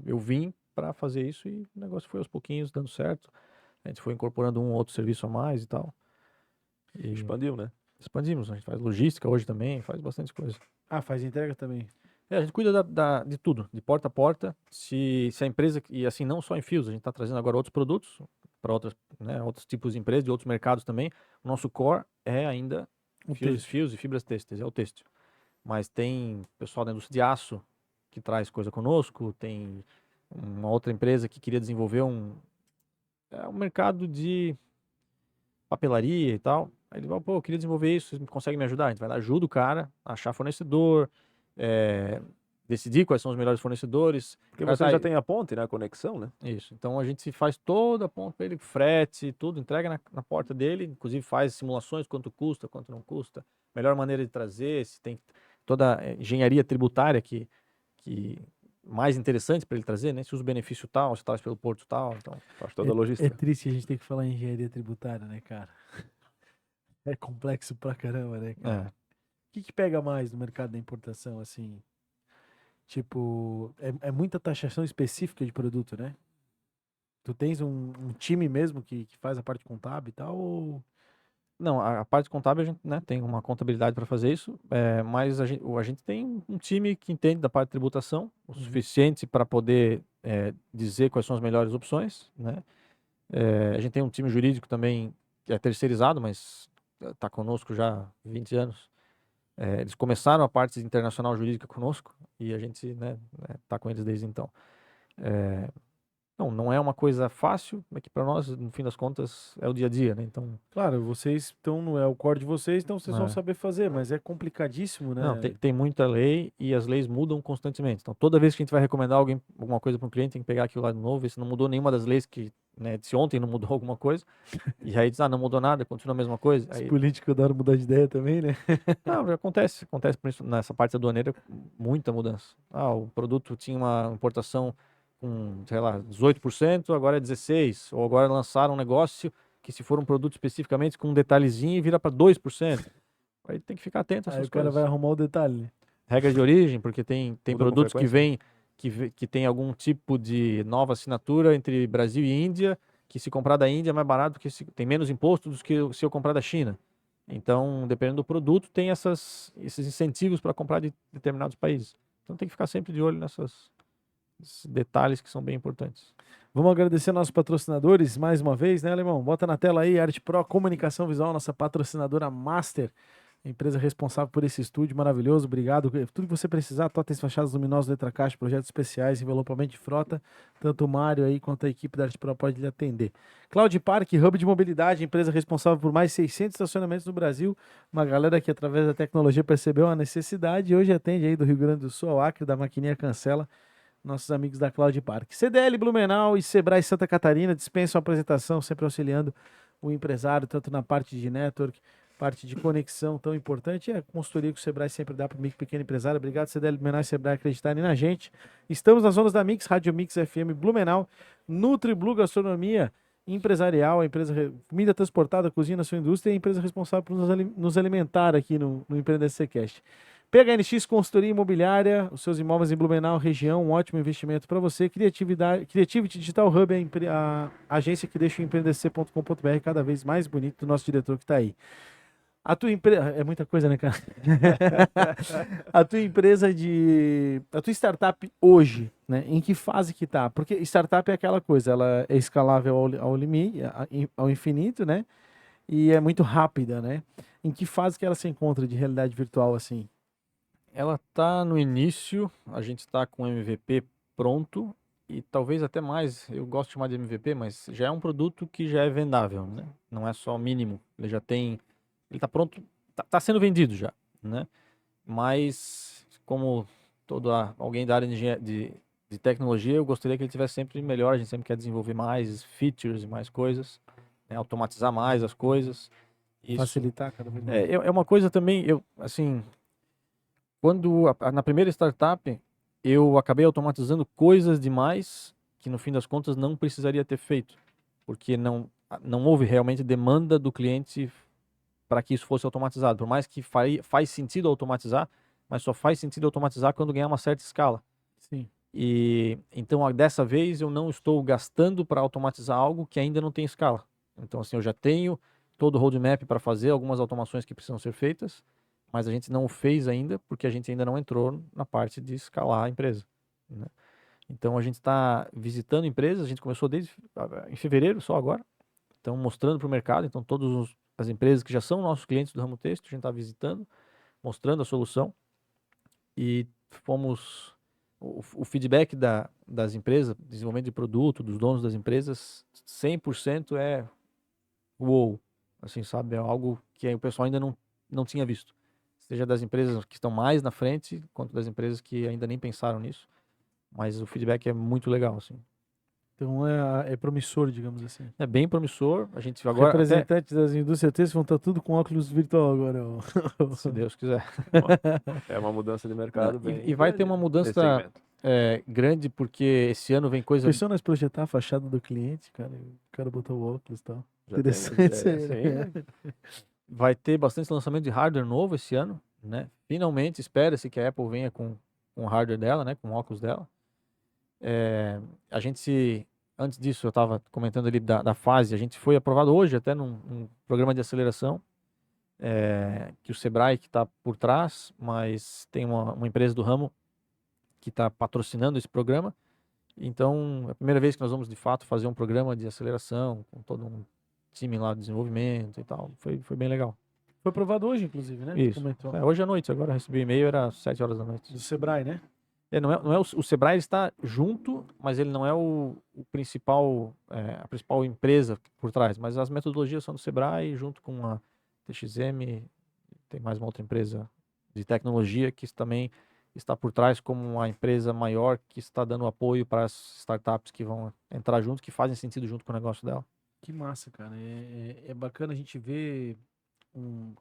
C: eu vim para fazer isso e o negócio foi aos pouquinhos dando certo. A gente foi incorporando um ou outro serviço a mais e tal. E
B: Expandiu, né?
C: expandimos, a gente faz logística hoje também, faz bastante coisa.
A: Ah, faz entrega também.
C: A gente cuida de tudo, de porta a porta. Se a empresa, e assim, não só em fios, a gente está trazendo agora outros produtos para outros tipos de empresas, de outros mercados também. O nosso core é ainda
A: O
C: fios,
A: têxtil.
C: fios e fibras têxteis, é o têxtil. Mas tem pessoal da indústria de aço que traz coisa conosco, tem uma outra empresa que queria desenvolver um mercado de papelaria e tal. Aí ele falou, pô, eu queria desenvolver isso, vocês conseguem me ajudar? A gente vai lá, ajuda o cara a achar fornecedor, decidir quais são os melhores fornecedores.
B: Porque
C: Cara,
B: você
C: tá
B: já
C: aí.
B: tem a ponte, né? A conexão, né?
C: Isso. Então a gente faz toda a ponta para ele, frete, tudo, entrega na porta dele, inclusive faz simulações, quanto custa, quanto não custa, melhor maneira de trazer, se tem toda a engenharia tributária que mais interessante para ele trazer, né? Se usa o benefício tal, se traz pelo porto tal, então.
B: Faz toda a
A: É
B: logística.
A: triste a gente ter que falar em engenharia tributária, né, cara? É complexo pra caramba, né, cara? O que pega mais no mercado da importação, assim? Tipo, é muita taxação específica de produto, né? Tu tens um time mesmo que faz a parte contábil e tal, ou...
C: Não, a parte contábil a gente, né, tem uma contabilidade para fazer isso, mas a gente tem um time que entende da parte de tributação o suficiente para poder dizer quais são as melhores opções, né? A gente tem um time jurídico também que é terceirizado, mas está conosco já há 20 anos. Eles começaram a parte internacional jurídica conosco e a gente, né, tá com eles desde então. Não é uma coisa fácil, mas que para nós, no fim das contas, é o dia a dia, né? Então,
A: Claro, vocês estão, não é o core de vocês, então vocês vão
C: É.
A: saber fazer, mas é complicadíssimo, né?
C: não, tem muita lei e as leis mudam constantemente. Então, toda vez que a gente vai recomendar alguma coisa para um cliente, tem que pegar aquilo lá de novo, ver se não mudou nenhuma das leis que, né, se ontem não mudou alguma coisa. E aí diz, não mudou nada, continua a mesma coisa.
A: Os
C: Aí,
A: políticos adoram mudar de ideia também, né?
C: não, já acontece nessa parte aduaneira, muita mudança. O produto tinha uma importação com, sei lá, 18%, agora é 16%. Ou agora lançaram um negócio que, se for um produto especificamente com um detalhezinho, vira para 2%. Aí tem que ficar atento a
A: Aí
C: essas
A: o cara
C: coisas.
A: vai arrumar o detalhe, né?
C: Regra de origem, porque tem
B: Muda com
C: produtos que
B: frequência.
C: vêm que tem algum tipo de nova assinatura entre Brasil e Índia, que se comprar da Índia é mais barato, porque tem menos imposto do que se eu comprar da China. Então, dependendo do produto, tem esses incentivos para comprar de determinados países. Então tem que ficar sempre de olho nesses detalhes que são bem importantes.
A: Vamos agradecer nossos patrocinadores mais uma vez, né, Alemão? Bota na tela aí, Arte Pro Comunicação Visual, nossa patrocinadora master, a empresa responsável por esse estúdio maravilhoso. Obrigado. Tudo que você precisar, totens, fachadas luminosas, letra caixa, projetos especiais, envelopamento de frota, tanto o Mário aí quanto a equipe da Arte Pro pode lhe atender. Cloud Park, hub de mobilidade, empresa responsável por mais 600 estacionamentos no Brasil. Uma galera que, através da tecnologia, percebeu a necessidade e hoje atende aí do Rio Grande do Sul ao Acre, da Maquininha Cancela, nossos amigos da Cloud Park. CDL Blumenau e Sebrae Santa Catarina dispensam a apresentação, sempre auxiliando o empresário, tanto na parte de network, parte de conexão tão importante. É a consultoria que o Sebrae sempre dá para o micro e pequeno empresário. Obrigado, CDL Blumenau e Sebrae, acreditarem na gente. Estamos nas zonas da Mix, Rádio Mix FM Blumenau, NutriBlu Gastronomia Empresarial, a empresa comida transportada, cozinha na sua indústria, e a empresa responsável por nos alimentar aqui no Empreender Cast. PHNX Consultoria Imobiliária, os seus imóveis em Blumenau, região, um ótimo investimento para você. Creativity Digital Hub, a agência que deixa o empreender.com.br cada vez mais bonito, do nosso diretor que está aí. A tua empresa. É muita coisa, né, cara? A tua empresa de. A tua startup hoje, né? Em que fase que tá? Porque startup é aquela coisa, ela é escalável ao limite, ao infinito, né? E é muito rápida, né? Em que fase que ela se encontra de realidade virtual, assim?
C: Ela tá no início, a gente está com o MVP pronto e talvez até mais, eu gosto de chamar de MVP, mas já é um produto que já é vendável, né? Não é só mínimo, ele já tem, ele está pronto, tá sendo vendido já, né? Mas como alguém da área de tecnologia, eu gostaria que ele tivesse sempre melhor, a gente sempre quer desenvolver mais features e mais coisas, né? Automatizar mais as coisas. Isso
A: Facilitar cada vez mais.
C: é uma coisa também, assim, na primeira startup, eu acabei automatizando coisas demais que no fim das contas não precisaria ter feito, porque não houve realmente demanda do cliente para que isso fosse automatizado. Por mais que faz sentido automatizar, mas só faz sentido automatizar quando ganhar uma certa escala.
A: Sim.
C: E então dessa vez eu não estou gastando para automatizar algo que ainda não tem escala. Então assim, eu já tenho todo o roadmap para fazer algumas automações que precisam ser feitas, mas a gente não o fez ainda porque a gente ainda não entrou na parte de escalar a empresa, né? Então a gente está visitando empresas, a gente começou desde em fevereiro só agora, então mostrando para o mercado, então todas as empresas que já são nossos clientes do ramo têxtil, a gente está visitando, mostrando a solução e o feedback das empresas, desenvolvimento de produto, dos donos das empresas, 100% é uou, assim, sabe? É algo que o pessoal ainda não tinha visto. Seja das empresas que estão mais na frente, quanto das empresas que ainda nem pensaram nisso. Mas o feedback é muito legal, assim.
A: Então é promissor, digamos assim.
C: É bem promissor. A gente agora até,
A: Representantes das indústrias têxteis vão estar tudo com óculos virtual agora. Ó.
C: se Deus quiser.
B: É uma mudança de mercado bem
C: E vai ter
B: grande,
C: uma
B: né, nesse
C: mudança
B: segmento.
C: grande, porque esse ano vem coisa.
A: Pensou nós projetar a fachada do cliente, cara? O cara botou o óculos e tal.
B: Já temos
A: Interessante isso
B: ideia,
A: aí, né?
B: sim.
C: Vai ter bastante lançamento de hardware novo esse ano, né? Finalmente, espera-se que a Apple venha com o hardware dela, né? Com o óculos dela. A gente, antes disso, eu estava comentando ali da fase, a gente foi aprovado hoje até num programa de aceleração, que o Sebrae que está por trás, mas tem uma empresa do ramo que está patrocinando esse programa. Então, é a primeira vez que nós vamos, de fato, fazer um programa de aceleração com todo um time lá de desenvolvimento e tal. Foi bem legal.
A: Foi aprovado hoje, inclusive, né? Tu
C: Isso.
A: comentou.
C: Hoje à noite, agora eu recebi o e-mail, era 7 horas da noite.
A: Do Sebrae, né?
C: Não é o Sebrae, ele está junto, mas ele não é o principal, a principal empresa por trás. Mas as metodologias são do Sebrae, junto com a TXM, tem mais uma outra empresa de tecnologia que também está por trás como uma empresa maior que está dando apoio para as startups que vão entrar junto, que fazem sentido junto com o negócio dela.
A: Que massa, cara. É bacana a gente ver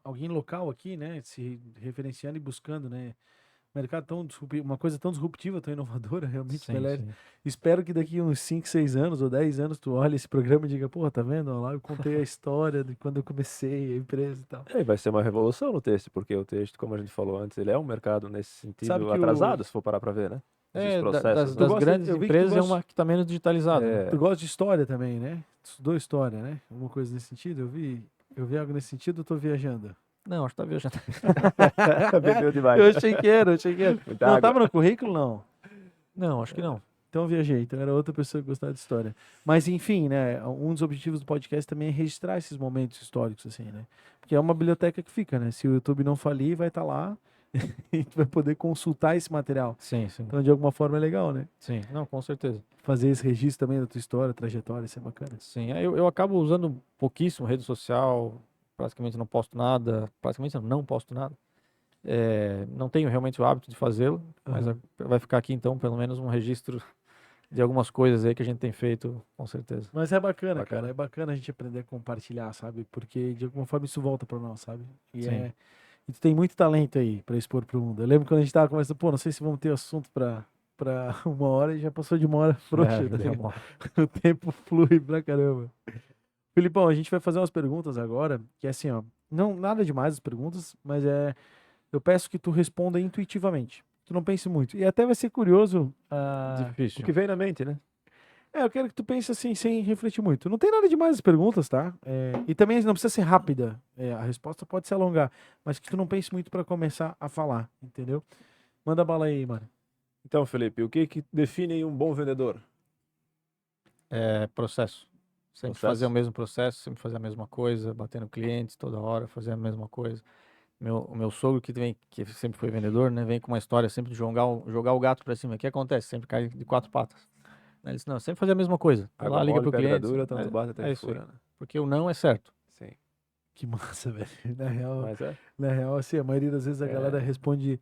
A: alguém local aqui, né? Se referenciando e buscando, né? Mercado tão uma coisa tão disruptiva, tão inovadora, realmente,
C: Sim,
A: Pelé.
C: sim.
A: Espero que daqui uns 5, 6 anos ou 10 anos tu olhe esse programa e diga, pô, tá vendo? Olha lá, eu contei a história de quando eu comecei a empresa e tal.
B: E vai ser uma revolução no texto, porque o texto, como a gente falou antes, ele é um mercado nesse sentido
A: Sabe que
B: atrasado, se for parar para ver, né? Esses processos.
A: Tu
C: Das
A: gosta-
C: grandes
A: eu vi que tu
C: empresas é
A: gosta-
C: uma que está menos digitalizada, né?
A: Tu gosta de história também, né? Tu estudou história, né? Alguma coisa nesse sentido? Eu vi algo nesse sentido, eu tô viajando.
C: Não, acho que tá viajando.
B: Bebeu demais.
A: Eu achei que era.
B: Muita
A: Não,
B: água.
A: tava no currículo, não.
C: Não, acho que não.
A: Então eu viajei, então era outra pessoa que gostava de história. Mas enfim, né, um dos objetivos do podcast também é registrar esses momentos históricos, assim, né? Porque é uma biblioteca que fica, né? Se o YouTube não falir, vai estar lá e tu vai poder consultar esse material.
C: Sim, sim.
A: Então, de alguma forma, é legal, né?
C: Sim, não, com certeza.
A: Fazer esse registro também da tua história, trajetória, isso é bacana.
C: Sim, eu acabo usando pouquíssimo rede social, praticamente não posto nada, praticamente não posto nada. Não tenho realmente o hábito de fazê-lo, mas
A: Aham.
C: vai ficar aqui então pelo menos um registro de algumas coisas aí que a gente tem feito, com certeza.
A: Mas é bacana,
B: Bacana.
A: cara. É bacana a gente aprender a compartilhar, sabe? Porque de alguma forma isso volta pra nós, sabe?
C: Sim.
A: E tu tem muito talento aí pra expor pro mundo. Eu lembro quando a gente tava conversando, pô, não sei se vamos ter assunto pra 1 hora e já passou de 1 hora frouxa.
C: Já
A: Tá
C: deu
A: ligado?
C: uma-
A: O tempo flui pra caramba. Filipão, a gente vai fazer umas perguntas agora, que é assim, ó. Não, nada demais as perguntas, mas eu peço que tu responda intuitivamente. Tu não pense muito. E até vai ser curioso.
B: O
C: Difícil.
B: que vem na mente, né?
A: Eu quero que tu pense assim, sem refletir muito. Não tem nada demais as perguntas, tá? E também não precisa ser rápida. A resposta pode se alongar, mas que tu não pense muito pra começar a falar, entendeu? Manda bala aí, mano.
B: Então, Felipe, o que que define um bom vendedor?
C: É processo. Sempre
B: Processo?
C: fazer o mesmo processo, sempre fazer a mesma coisa, bater no cliente toda hora, fazer a mesma coisa. O meu sogro que sempre foi vendedor, né, vem com uma história sempre de jogar o gato pra cima. O que acontece? Sempre cai de 4 patas. Ele disse, não, sempre fazer a mesma coisa. Vai
B: Água
C: lá, liga
B: mole,
C: pro
B: pedra
C: cliente.
B: dura, tanto bate até
C: É
B: que
C: isso aí.
B: fura, né?
C: Porque o não é certo.
B: Sim.
A: Que massa, velho.
B: Mas é.
A: Na real, assim, a maioria das vezes a galera
B: É.
A: responde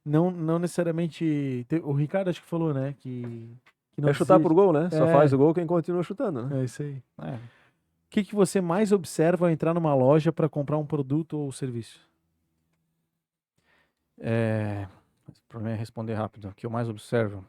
A: não necessariamente. O Ricardo acho que falou, né? Que não
B: É chutar por
A: existe.
B: gol, né? Só
A: É.
B: faz o gol quem continua chutando, né?
A: É isso aí.
C: É,
A: O que você mais observa ao entrar numa loja para comprar um produto ou serviço?
C: o problema é responder rápido. O que eu mais observo,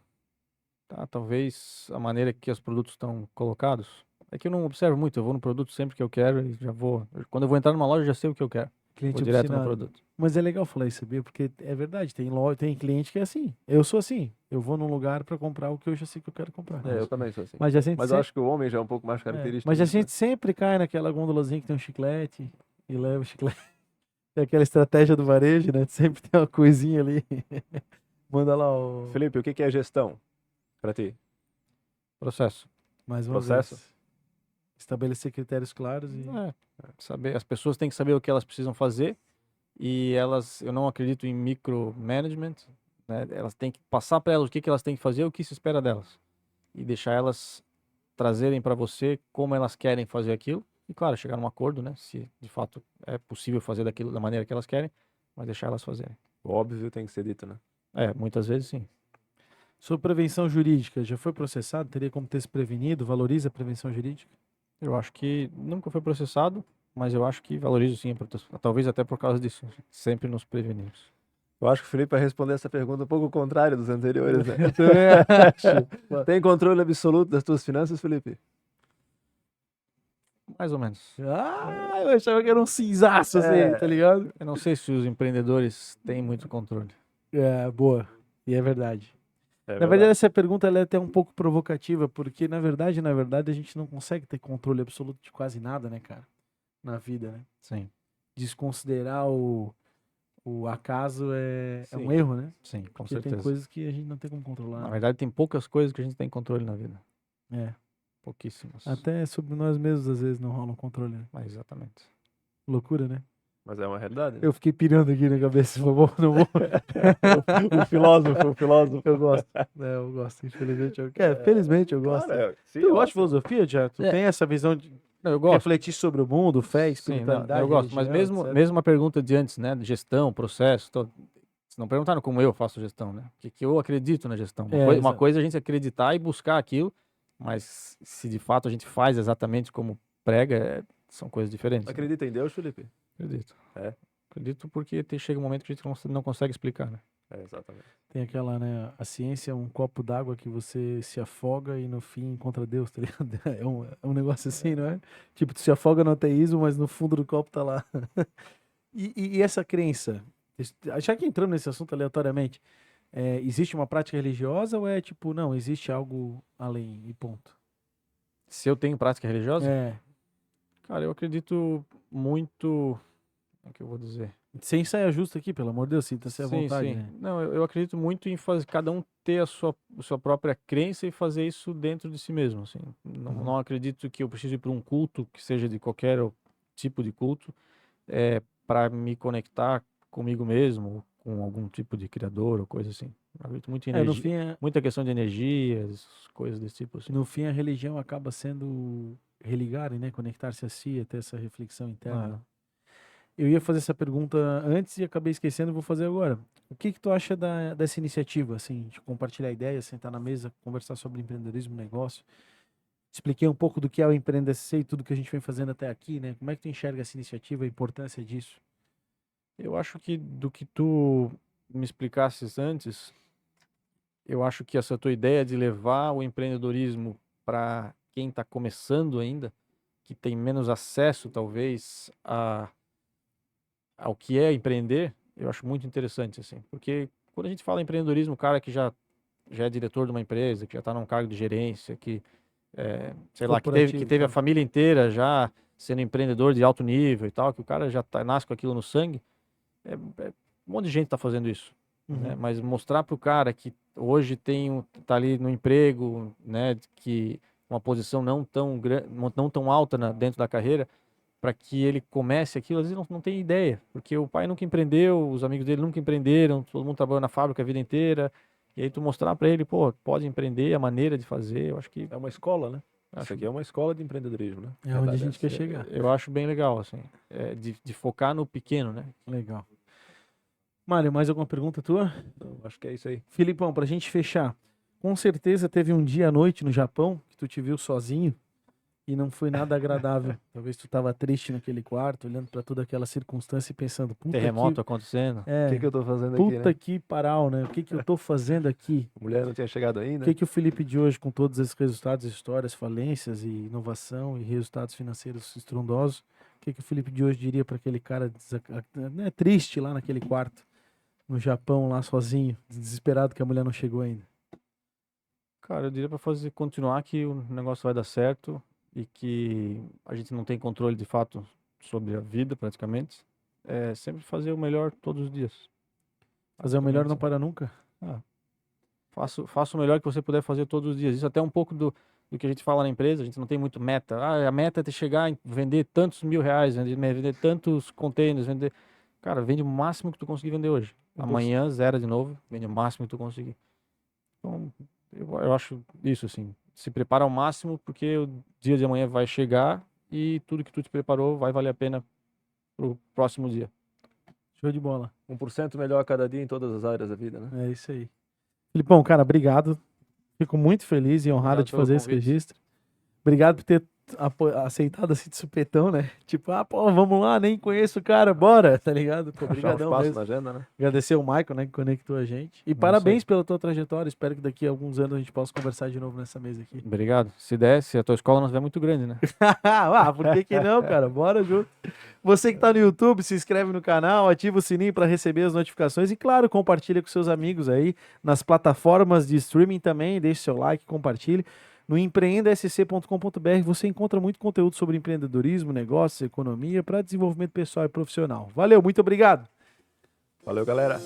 C: tá, talvez a maneira que os produtos estão colocados. É que eu não observo muito, eu vou no produto sempre que eu quero e já vou. Quando eu vou entrar numa loja, eu já sei o que eu quero.
A: Cliente
C: Vou direto no
A: obstinado.
C: produto.
A: Mas é legal falar isso, sabia? Porque é verdade, tem cliente que é assim. Eu sou assim. Eu vou num lugar para comprar o que eu já sei que eu quero comprar.
B: É, eu também sou assim.
A: Mas a gente
B: Mas eu acho que o homem já é um pouco mais característico
A: mas a
B: disso, né?
A: gente sempre cai naquela gondolazinha que tem um chiclete e leva o chiclete. É aquela estratégia do varejo, né? Sempre tem uma coisinha ali. Manda lá o.
B: Felipe, o que que é gestão pra ti?
C: Processo.
A: Mais uma
B: Processo?
A: vez. Estabelecer critérios claros e.
C: Saber, as pessoas têm que saber o que elas precisam fazer e eu não acredito em micromanagement, né? Elas têm que passar para elas o que que elas têm que fazer, o que se espera delas e deixar elas trazerem para você como elas querem fazer aquilo e claro, chegar num acordo, né? Se de fato é possível fazer daquilo da maneira que elas querem, mas deixar elas fazerem.
B: O óbvio tem que ser dito, né?
C: Muitas vezes sim.
A: Sobre prevenção jurídica, já foi processado? Teria como ter se prevenido? Valoriza a prevenção jurídica?
C: Eu acho que nunca foi processado, mas eu acho que valorizo sim a proteção. Talvez até por causa disso. Sempre nos prevenimos.
B: Eu acho que o Felipe vai responder essa pergunta um pouco ao contrário dos anteriores, né?
A: Eu também acho.
B: Tem controle absoluto das tuas finanças, Felipe?
C: Mais ou menos.
A: Ah, eu achava que era um cinzaço assim, tá ligado?
C: Eu não sei se os empreendedores têm muito controle.
A: Boa. E é verdade.
B: É
A: Na verdade, essa pergunta ela é até um pouco provocativa, porque na verdade, a gente não consegue ter controle absoluto de quase nada, né, cara? Na vida, né?
C: Sim,
A: Desconsiderar o acaso é um
B: Sim.
A: erro, né?
C: sim, com
A: Porque tem
C: certeza.
A: coisas que a gente não tem como controlar.
C: Na
A: né?
C: verdade, tem poucas coisas que a gente tem controle na vida.
A: É.
C: Pouquíssimas.
A: Até sobre nós mesmos, às vezes, não rola um controle. Né?
C: Exatamente.
A: Loucura, né?
B: Mas é uma realidade. né?
A: Eu fiquei pirando aqui na cabeça. Não vou.
B: O filósofo.
A: Eu gosto. Eu gosto, infelizmente. Felizmente eu gosto.
B: Claro, sim,
A: Tu gosta de
B: ótimo.
A: filosofia, já? Tu tem essa visão de
C: Não, eu gosto.
A: refletir sobre o mundo, fé,
C: Sim,
A: espiritualidade,
C: eu gosto. Mas
A: religião, etc.
C: mesmo a pergunta de antes, né? De gestão, processo, se não perguntaram como eu faço gestão, né? O que eu acredito na gestão. Uma
A: exato.
C: coisa é a gente acreditar e buscar aquilo, mas se de fato a gente faz exatamente como prega, são coisas diferentes. né?
B: Acredita em Deus, Felipe?
C: Acredito.
B: É?
C: Acredito porque chega um momento que a gente não consegue explicar, né?
B: É, exatamente.
A: Tem aquela, né? A ciência é um copo d'água que você se afoga e no fim encontra Deus, tá ligado? É um negócio assim, não é? Tipo, tu se afoga no ateísmo, mas no fundo do copo tá lá. E essa crença, já que entramos nesse assunto aleatoriamente, existe uma prática religiosa ou é tipo, não, existe algo além e ponto?
C: Se eu tenho prática religiosa,
A: É,
C: cara, eu acredito muito. Como é que eu vou dizer?
A: sem saia justa aqui, pelo amor de Deus, sinta-se à vontade, né?
C: Não, eu acredito muito em fazer cada um ter a sua própria crença e fazer isso dentro de si mesmo, assim. Não acredito que eu precise ir para um culto, que seja de qualquer tipo de culto, para me conectar comigo mesmo, ou com algum tipo de criador ou coisa assim. Eu acredito muito em
A: No
C: energia,
A: fim,
C: muita questão de energias, coisas desse tipo assim.
A: no fim, a religião acaba sendo religar, né? Conectar-se a si, ter essa reflexão interna. Eu ia fazer essa pergunta antes e acabei esquecendo, vou fazer agora. O que tu acha dessa iniciativa, assim, de compartilhar ideias, sentar na mesa, conversar sobre empreendedorismo, negócio? Expliquei um pouco do que é o Empreenda SC e tudo que a gente vem fazendo até aqui, né? Como é que tu enxerga essa iniciativa, a importância disso?
C: Eu acho que do que tu me explicasses antes, eu acho que essa tua ideia de levar o empreendedorismo para quem está começando ainda, que tem menos acesso, talvez, ao que é empreender, eu acho muito interessante, assim. Porque quando a gente fala em empreendedorismo, o cara que já é diretor de uma empresa, que já está num cargo de gerência, que sei lá, que teve a família inteira já sendo empreendedor de alto nível e tal, que o cara já nasce com aquilo no sangue, um monte de gente está fazendo isso. Né? Mas mostrar para o cara que hoje tá ali no emprego, né, que uma posição não tão alta dentro da carreira, para que ele comece aquilo, às vezes não tem ideia, porque o pai nunca empreendeu, os amigos dele nunca empreenderam, todo mundo trabalhou na fábrica a vida inteira, e aí tu mostrar para ele, pô, pode empreender, a maneira de fazer, eu acho que...
B: É uma escola, né? Isso aqui é uma escola de empreendedorismo, né?
A: É onde a gente quer chegar.
C: Eu acho bem legal, assim, de focar no pequeno, né?
A: Legal. Mário, mais alguma pergunta tua?
B: Então, acho que é isso aí.
A: Filipão, pra gente fechar, com certeza teve um dia à noite no Japão que tu te viu sozinho e não foi nada agradável. Talvez tu tava triste naquele quarto, olhando pra toda aquela circunstância e pensando, puta
C: Terremoto acontecendo.
B: O que eu tô fazendo aqui,
A: puta
B: né?
A: que paral, né? O que eu tô fazendo aqui?
B: A mulher não tinha chegado ainda.
A: O que o Felipe de hoje, com todos esses resultados, histórias, falências e inovação e resultados financeiros estrondosos, o que o Felipe de hoje diria para aquele cara triste lá naquele quarto, no Japão, lá sozinho, desesperado que a mulher não chegou ainda?
C: Cara, eu diria para continuar que o negócio vai dar certo e que a gente não tem controle de fato sobre a vida, praticamente. É sempre fazer o melhor todos os dias.
A: Fazer o melhor não para nunca?
C: Faça o melhor que você puder fazer todos os dias. Isso até um pouco do que a gente fala na empresa, a gente não tem muito meta. A meta é chegar e vender tantos R$ 1.000, vender tantos containers, vender... Cara, vende o máximo que tu conseguir vender hoje. Amanhã, zera de novo, vende o máximo que tu conseguir. Então, eu acho isso, assim. Se prepara ao máximo, porque o dia de amanhã vai chegar e tudo que tu te preparou vai valer a pena pro próximo dia.
A: Show de bola.
B: 1% melhor a cada dia em todas as áreas da vida, né?
A: É isso aí. Filipão, cara, obrigado. Fico muito feliz e honrado
C: Obrigado
A: de
C: pelo
A: fazer esse
C: convite.
A: registro. Obrigado por ter aceitado assim de supetão, né? Tipo, vamos lá, nem conheço o cara, bora, tá ligado? Pô,
B: Achar um
A: obrigadão
B: espaço
A: mesmo.
B: na agenda, né?
A: Agradecer o Michael, né, que conectou a gente. E parabéns pela tua trajetória. Espero que daqui a alguns anos a gente possa conversar de novo nessa mesa aqui.
C: Obrigado. Se a tua escola não estiver muito grande, né?
A: Por que não, cara? Bora junto. Você que tá no YouTube, se inscreve no canal, ativa o sininho para receber as notificações e, claro, compartilha com seus amigos aí nas plataformas de streaming também. Deixe seu like, compartilhe. No empreendasc.com.br você encontra muito conteúdo sobre empreendedorismo, negócios, economia para desenvolvimento pessoal e profissional. Valeu, muito obrigado.
B: Valeu, galera.